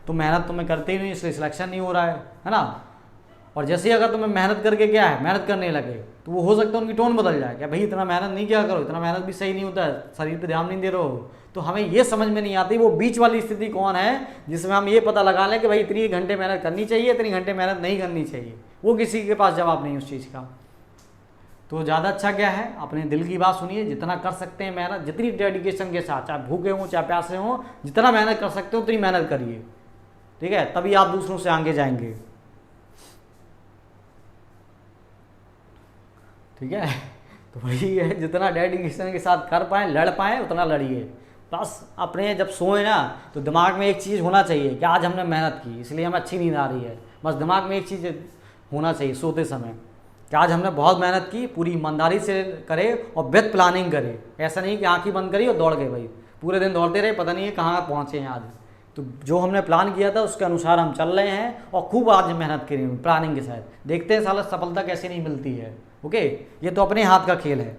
तुम मेहनत तुम्हें करते ही नहीं, इसलिए सिलेक्शन नहीं हो रहा है ना। और जैसे ही अगर तुम्हें मेहनत करके क्या है, मेहनत करने लगे, तो वो हो सकता है उनकी टोन बदल जाए, क्या भाई इतना मेहनत नहीं किया करो, इतना मेहनत भी सही नहीं होता है, शरीर पे ध्यान नहीं दे रहे हो। तो हमें ये समझ में नहीं आती वो बीच वाली स्थिति कौन है, जिसमें हम ये पता लगा लें कि भाई इतनी घंटे मेहनत करनी चाहिए, इतनी घंटे मेहनत नहीं करनी चाहिए। वो किसी के पास जवाब नहीं उस चीज़ का। तो ज़्यादा अच्छा क्या है, अपने दिल की बात सुनिए, जितना कर सकते हैं मेहनत, जितनी डेडिकेशन के साथ, चाहे भूखे हों चाहे प्यासे हों, जितना मेहनत कर सकते हो उतनी मेहनत करिए, ठीक है, तभी आप दूसरों से आगे जाएंगे, ठीक है। तो वही है, जितना डेडिकेशन के साथ कर पाएँ, लड़ पाएँ, उतना लड़िए। बस अपने जब सोए ना, तो दिमाग में एक चीज़ होना चाहिए कि आज हमने मेहनत की इसलिए हमें अच्छी नींद आ रही है। बस दिमाग में एक चीज़ होना चाहिए सोते समय कि आज हमने बहुत मेहनत की, पूरी ईमानदारी से करे और विद प्लानिंग करे। ऐसा नहीं कि आँखें बंद करी और दौड़ गए भाई, पूरे दिन दौड़ते रहे, पता नहीं है कहाँ पहुँचे हैं आज। तो जो हमने प्लान किया था उसके अनुसार हम चल रहे हैं और खूब आज मेहनत करी प्लानिंग के साथ। देखते हैं साला सफलता कैसे नहीं मिलती है। ओके, ये तो अपने हाथ का खेल है।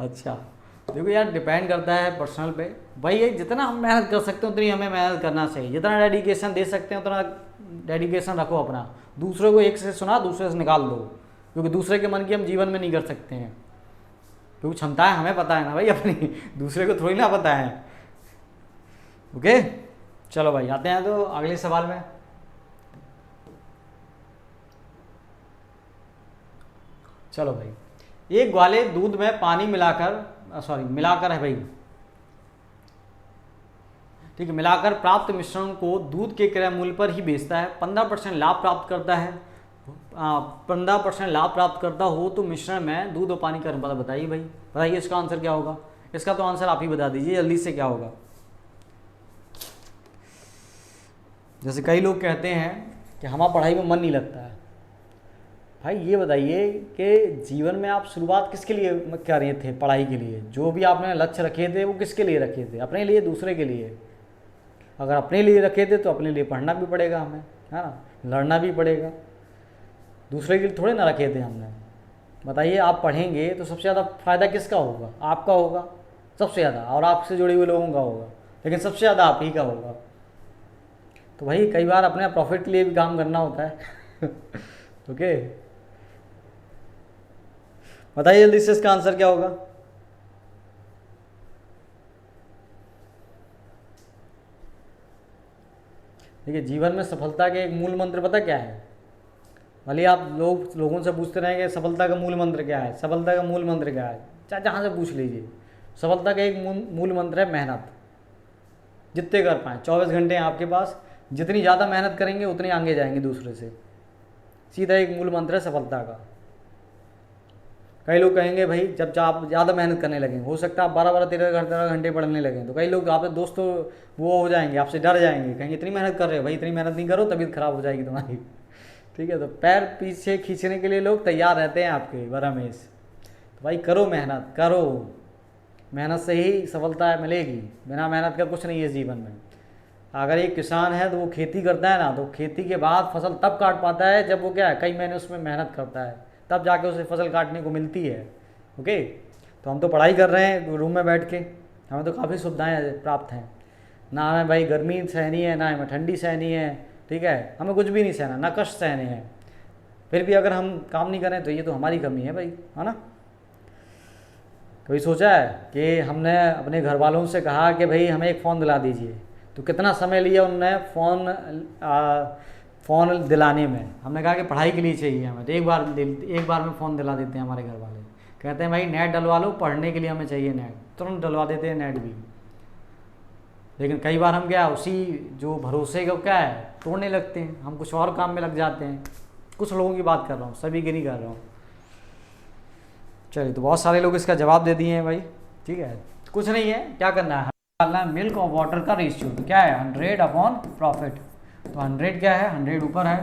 अच्छा, देखो यार, डिपेंड करता है पर्सनल पे। भाई ये जितना हम मेहनत कर सकते हैं उतनी हमें मेहनत करना चाहिए, जितना डेडिकेशन दे सकते हैं उतना डेडिकेशन रखो अपना। दूसरे को एक से सुना, दूसरे से निकाल दो, क्योंकि दूसरे के मन की हम जीवन में नहीं कर सकते हैं, क्योंकि क्षमताएं हमें पता है ना भाई अपनी, दूसरे को थोड़ी ना पता है। ओके, चलो भाई आते हैं तो अगले सवाल में। चलो भाई, एक ग्वाले दूध में पानी मिलाकर है भाई, ठीक है, मिलाकर प्राप्त मिश्रण को दूध के क्रय मूल्य पर ही बेचता है, 15% लाभ प्राप्त करता है। 15% लाभ प्राप्त करता हो तो मिश्रण में दूध और पानी का अनुपात बताइए भाई, बताइए इसका आंसर क्या होगा। इसका तो आंसर आप ही बता दीजिए जल्दी से, क्या होगा। जैसे कई लोग कहते हैं कि हमारा पढ़ाई में मन नहीं लगता है। भाई ये बताइए कि जीवन में आप शुरुआत किसके लिए कर रहे थे, पढ़ाई के लिए। जो भी आपने लक्ष्य रखे थे वो किसके लिए रखे थे, अपने लिए, दूसरे के लिए। अगर अपने लिए रखे थे तो अपने लिए पढ़ना भी पड़ेगा हमें, है ना, लड़ना भी पड़ेगा। दूसरे के लिए थोड़े ना रखे थे हमने। बताइए, आप पढ़ेंगे तो सबसे ज़्यादा फ़ायदा किसका होगा, आपका होगा सबसे ज़्यादा, और आपसे जुड़े हुए लोगों का होगा, लेकिन सबसे ज़्यादा आप ही का होगा। तो भाई कई बार अपने प्रॉफिट के लिए भी काम करना होता है। ओके, बताइए जल्दी से इसका आंसर क्या होगा। देखिए जीवन में सफलता के एक मूल मंत्र पता क्या है? भले आप लोगों से पूछते रहें कि सफलता का मूल मंत्र क्या है, सफलता का मूल मंत्र क्या है, चाहे जहाँ से पूछ लीजिए, सफलता का एक मूल मंत्र है मेहनत। जितने कर पाएँ, 24 घंटे हैं आपके पास, जितनी ज़्यादा मेहनत करेंगे उतनी आगे जाएंगे दूसरे से। सीधा एक मूल मंत्र है सफलता का। कई लोग कहेंगे भाई जब आप ज़्यादा मेहनत करने लगेंगे, हो सकता है आप 12-12, 13 घंटे पढ़ने लगें, तो कई लोग आपके दोस्त तो वो हो जाएंगे, आपसे डर जाएंगे, कहेंगे इतनी मेहनत कर रहे हो भाई, इतनी मेहनत नहीं करो तबीयत खराब हो जाएगी तुम्हारी। ठीक है, तो पैर पीछे खींचने के लिए लोग तैयार रहते हैं आपके बरामेश। तो भाई करो मेहनत, करो मेहनत से ही सफलता मिलेगी, बिना मेहनत का कुछ नहीं है जीवन में। अगर एक किसान है तो वो खेती करता है ना, तो खेती के बाद फसल तब काट पाता है जब वो क्या है, कई महीने उसमें मेहनत करता है, तब जाके उसे फसल काटने को मिलती है। ओके, तो हम तो पढ़ाई कर रहे हैं रूम में बैठ के, हमें तो काफ़ी सुविधाएं प्राप्त हैं, ना हमें भाई गर्मी सहनी है, ना हमें ठंडी सहनी है, ठीक है, हमें कुछ भी नहीं सहना, ना कष्ट सहने हैं। फिर भी अगर हम काम नहीं करें तो ये तो हमारी कमी है भाई, है ना। कभी सोचा है कि हमने अपने घर वालों से कहा कि भाई हमें एक फ़ोन दिला दीजिए, तो कितना समय लिया उनने फ़ोन दिलाने में। हमने कहा कि पढ़ाई के लिए चाहिए हमें, तो एक बार में फ़ोन दिला देते हैं हमारे घर वाले। कहते हैं भाई नेट डलवा लो, पढ़ने के लिए हमें चाहिए नेट, तुरंत डलवा देते हैं नेट भी। लेकिन कई बार हम क्या उसी जो भरोसे को क्या है तोड़ने लगते हैं, हम कुछ और काम में लग जाते हैं। कुछ लोगों की बात कर रहा हूँ, सभी की नहीं कर रहा हूँ। चलिए, तो बहुत सारे लोग इसका जवाब दे दिए हैं भाई, ठीक है। कुछ नहीं है, क्या करना है, डालना है मिल्क और वाटर का रेशियो। तो क्या है 100 अपॉन प्रॉफिट, तो 100 क्या है, 100 ऊपर है,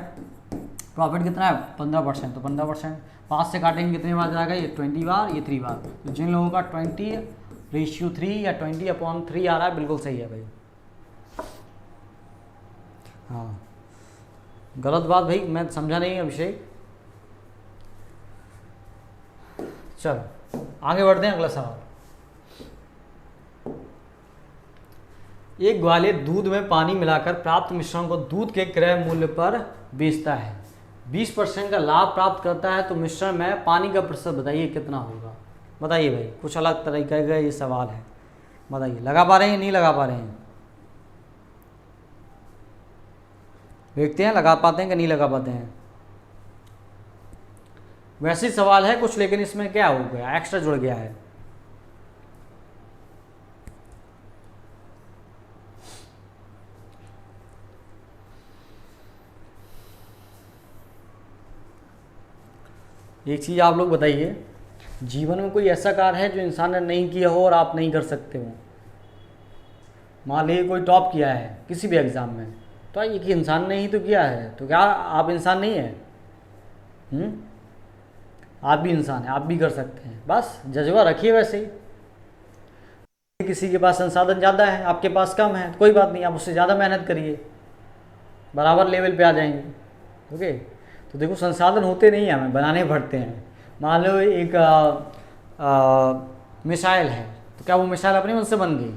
प्रॉफिट कितना है 15%, तो 15% 5 से काटेंगे कितने बार जाएगा, ये 20 बार, ये 3 बार। तो जिन लोगों का 20/3 या 20/3 आ रहा है बिल्कुल सही है भाई। हाँ, गलत बात भाई मैं समझा नहीं अभिषेक। चलो आगे बढ़ते हैं, अगला सवाल। एक ग्वाले दूध में पानी मिलाकर प्राप्त मिश्रण को दूध के क्रय मूल्य पर बेचता है, 20% का लाभ प्राप्त करता है, तो मिश्रण में पानी का प्रतिशत बताइए कितना होगा। बताइए भाई, कुछ अलग तरीके का ये सवाल है, बताइए लगा पा रहे हैं नहीं लगा पा रहे हैं, देखते हैं लगा पाते हैं कि नहीं लगा पाते हैं। वैसे ही सवाल है कुछ, लेकिन इसमें क्या हो गया, एक्स्ट्रा जुड़ गया है। एक चीज़ आप लोग बताइए, जीवन में कोई ऐसा कार्य है जो इंसान ने नहीं किया हो और आप नहीं कर सकते हो। मान लीजिए कोई टॉप किया है किसी भी एग्ज़ाम में, तो ये कि इंसान ने ही तो किया है, तो क्या आप इंसान नहीं हैं? आप भी इंसान हैं, आप भी कर सकते हैं, बस जज्बा रखिए। वैसे ही किसी के पास संसाधन ज़्यादा है, आपके पास कम है, तो कोई बात नहीं, आप उससे ज़्यादा मेहनत करिए, बराबर लेवल पे आ जाएंगे। ओके, तो देखो संसाधन होते नहीं हैं, हमें बनाने पड़ते हैं। मान लो एक मिसाइल है, तो क्या वो मिसाइल अपने मन से बन गई?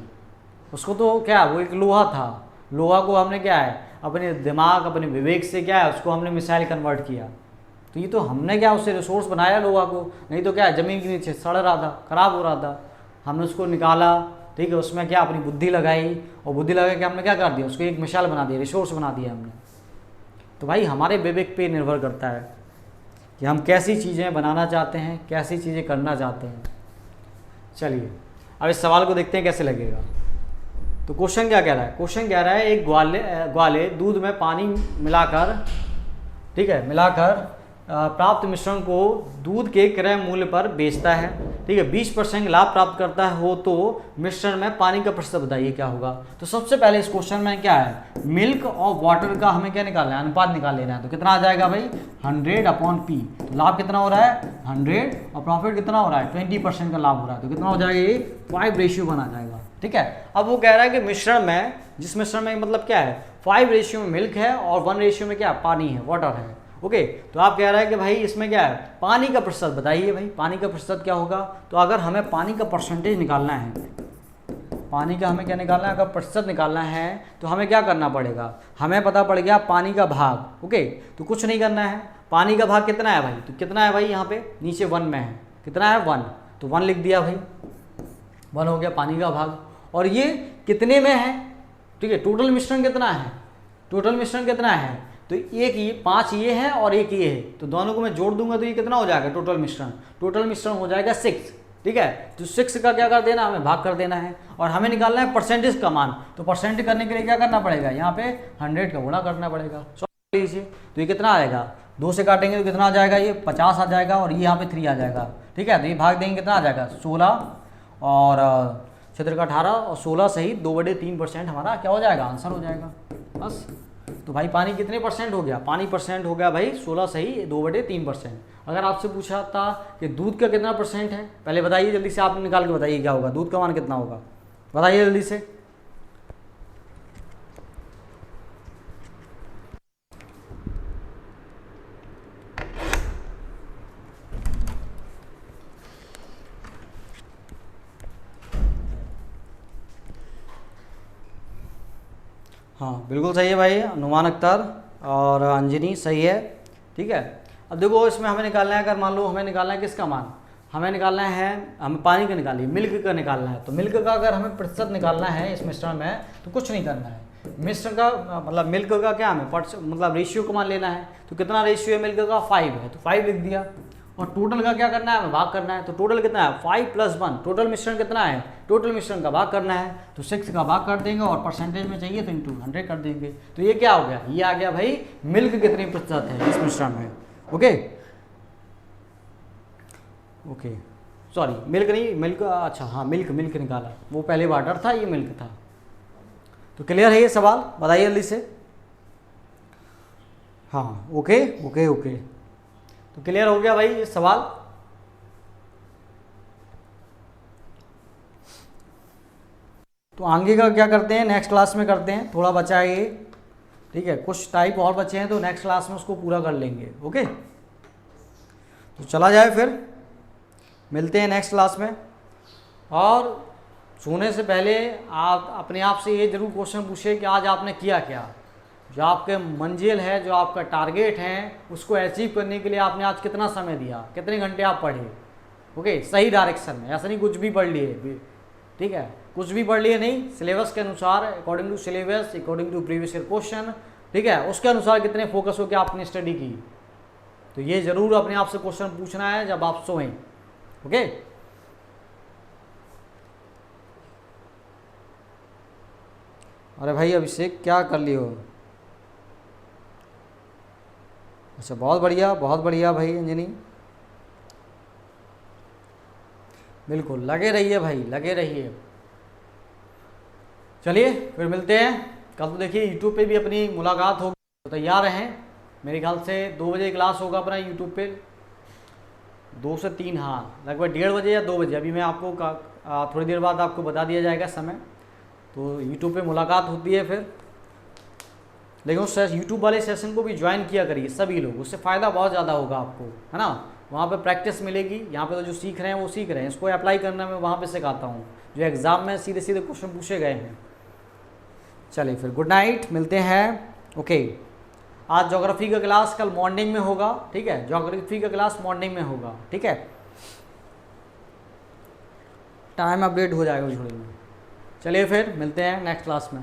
उसको तो क्या, वो एक लोहा था, लोहा को हमने क्या है अपने दिमाग अपने विवेक से क्या है उसको हमने मिसाइल कन्वर्ट किया। तो ये तो हमने क्या उससे रिसोर्स बनाया लोहा को, नहीं तो क्या है ज़मीन के नीचे सड़ रहा था, ख़राब हो रहा था, हमने उसको निकाला, ठीक है, उसमें क्या अपनी बुद्धि लगाई, और बुद्धि लगा के हमने क्या कर दिया, उसको एक मिसाइल बना दिया, रिसोर्स बना दिया हमने। तो भाई हमारे विवेक पे निर्भर करता है कि हम कैसी चीज़ें बनाना चाहते हैं, कैसी चीज़ें करना चाहते हैं। चलिए अब इस सवाल को देखते हैं कैसे लगेगा। तो क्वेश्चन क्या कह रहा है, क्वेश्चन कह रहा है एक ग्वाले दूध में पानी मिलाकर, ठीक है, मिलाकर प्राप्त मिश्रण को दूध के क्रय मूल्य पर बेचता है, ठीक है, 20% लाभ प्राप्त करता हो, तो मिश्रण में पानी का प्रतिशत बताइए क्या होगा। तो सबसे पहले इस क्वेश्चन में क्या है, मिल्क और वाटर का हमें क्या निकालना है, अनुपात निकाल लेना है। तो कितना आ जाएगा भाई 100/P। तो लाभ कितना हो रहा है 100 और प्रॉफिट कितना हो रहा है 20% का लाभ हो रहा है, तो कितना हो जाएगा ये 5 बना जाएगा। ठीक है, अब वो कह रहा है कि मिश्रण में, जिस मिश्रण में मतलब क्या है 5 में मिल्क है और 1 में क्या पानी है, वाटर है। ओके, तो आप कह रहे हैं कि भाई इसमें क्या है पानी का प्रतिशत बताइए। भाई पानी का प्रतिशत क्या होगा, तो अगर हमें पानी का परसेंटेज निकालना है, पानी का हमें क्या निकालना है, अगर प्रतिशत निकालना है तो हमें क्या करना पड़ेगा, हमें पता पड़ गया पानी का भाग। ओके, तो कुछ नहीं करना है, पानी का भाग कितना है भाई, तो कितना है भाई यहाँ पे नीचे 1 में है, कितना है 1, तो 1 लिख दिया भाई, 1 हो गया पानी का भाग। और ये कितने में है, ठीक है, टोटल मिश्रण कितना है, टोटल मिश्रण कितना है, तो एक ये 5 ये है और एक ये है, तो दोनों को मैं जोड़ दूंगा तो ये कितना हो जाएगा टोटल मिश्रण, टोटल मिश्रण हो जाएगा 6, ठीक है। तो 6 का क्या कर देना, हमें भाग कर देना है और हमें निकालना है परसेंटेज का मान, तो परसेंटेज करने के लिए क्या करना पड़ेगा, यहाँ पे 100 का गुणा करना पड़ेगा। लीजिए तो ये कितना आएगा, 2 से काटेंगे तो कितना आ जाएगा, ये 50 आ जाएगा और ये यहाँ पे 3 आ जाएगा, ठीक है। तो ये भाग देंगे कितना आ जाएगा 16 और क्षेत्र का 18 और 16 सहित 2/3% हमारा क्या हो जाएगा, आंसर हो जाएगा बस। तो भाई पानी कितने परसेंट हो गया, पानी परसेंट हो गया भाई 16 सही 2/3%। अगर आपसे पूछा था कि दूध का कितना परसेंट है, पहले बताइए जल्दी से, आप निकाल के बताइए क्या होगा, दूध का मान कितना होगा, बताइए जल्दी से। हाँ बिल्कुल सही है भाई, अनुमान अख्तर और अंजनी सही है, ठीक है। अब देखो इसमें हमें निकालना है, अगर मान लो हमें निकालना है किसका मान, हमें निकालना है, हमें पानी का निकालिए, मिल्क का निकालना है। तो मिल्क का अगर हमें प्रतिशत निकालना है इस मिश्रण में तो कुछ नहीं करना है, मिश्रण का मतलब मिल्क का क्या हमें मतलब रेशियो को मान लेना है। तो कितना रेशियो है मिल्क का, 5 है, तो 5 लिख दिया। और टोटल का क्या करना है, हमें भाग करना है। तो टोटल कितना है 5 + 1, टोटल मिश्रण कितना है, टोटल मिश्रण का भाग करना है। तो 6 का भाग कर देंगे और परसेंटेज में चाहिए तो इंटू 100 कर देंगे। तो ये क्या हो गया, ये आ गया भाई मिल्क कितनी प्रतिशत है इस मिश्रण में। ओके ओके सॉरी मिल्क नहीं, मिल्क अच्छा हाँ मिल्क निकाला, वो पहले वाटर था ये मिल्क था। तो क्लियर है ये सवाल, बताइए जल्दी से। हाँ ओके ओके ओके, तो क्लियर हो गया भाई ये सवाल। तो आगे का क्या करते हैं, नेक्स्ट क्लास में करते हैं, थोड़ा बचा है ये, ठीक है, कुछ टाइप और बचे हैं तो नेक्स्ट क्लास में उसको पूरा कर लेंगे। ओके तो चला जाए फिर, मिलते हैं नेक्स्ट क्लास में। और सोने से पहले आप अपने आप से ये जरूर क्वेश्चन पूछे कि आज आपने किया क्या, जो आपके मंजिल है, जो आपका टारगेट है, उसको अचीव करने के लिए आपने आज कितना समय दिया, कितने घंटे आप पढ़े। ओके सही डायरेक्शन में, ऐसा नहीं कुछ भी पढ़ लिए, ठीक है, कुछ भी पढ़ लिए नहीं, सिलेबस के अनुसार, according to syllabus, according to previous year question, ठीक है, उसके अनुसार कितने फोकस होकर आपने स्टडी की। तो ये जरूर अपने आप से क्वेश्चन पूछना है जब आप सोएं। ओके अरे भाई अभिषेक क्या कर लियो, अच्छा बहुत बढ़िया भाई अंजनी, बिल्कुल लगे रहिए भाई, लगे रहिए। चलिए फिर मिलते हैं कल। तो देखिए यूट्यूब पे भी अपनी मुलाकात होगी, तो तैयार रहें। मेरे ख्याल से 2 बजे क्लास होगा अपना यूट्यूब पे, 2 से 3, हाँ लगभग 1:30 बजे या 2 बजे, अभी मैं आपको थोड़ी देर बाद आपको बता दिया जाएगा समय। तो यूट्यूब पे मुलाकात होती है फिर, लेकिन उस यूट्यूब वाले सेशन को भी ज्वाइन किया करिए सभी लोग, उससे फ़ायदा बहुत ज़्यादा होगा आपको, है ना। वहाँ पे प्रैक्टिस मिलेगी, यहाँ पे तो जो सीख रहे हैं वो सीख रहे हैं, इसको अप्लाई करना मैं वहाँ पे सिखाता हूँ, जो एग्ज़ाम में सीधे सीधे क्वेश्चन पूछे गए हैं। चलिए फिर गुड नाइट, मिलते हैं। ओके आज ज्योग्राफी का क्लास कल मॉर्निंग में होगा, ठीक है, ज्योग्राफी का क्लास मॉर्निंग में होगा, ठीक है, टाइम अपडेट हो जाएगा उस घड़ी में। चलिए फिर मिलते हैं नेक्स्ट क्लास में।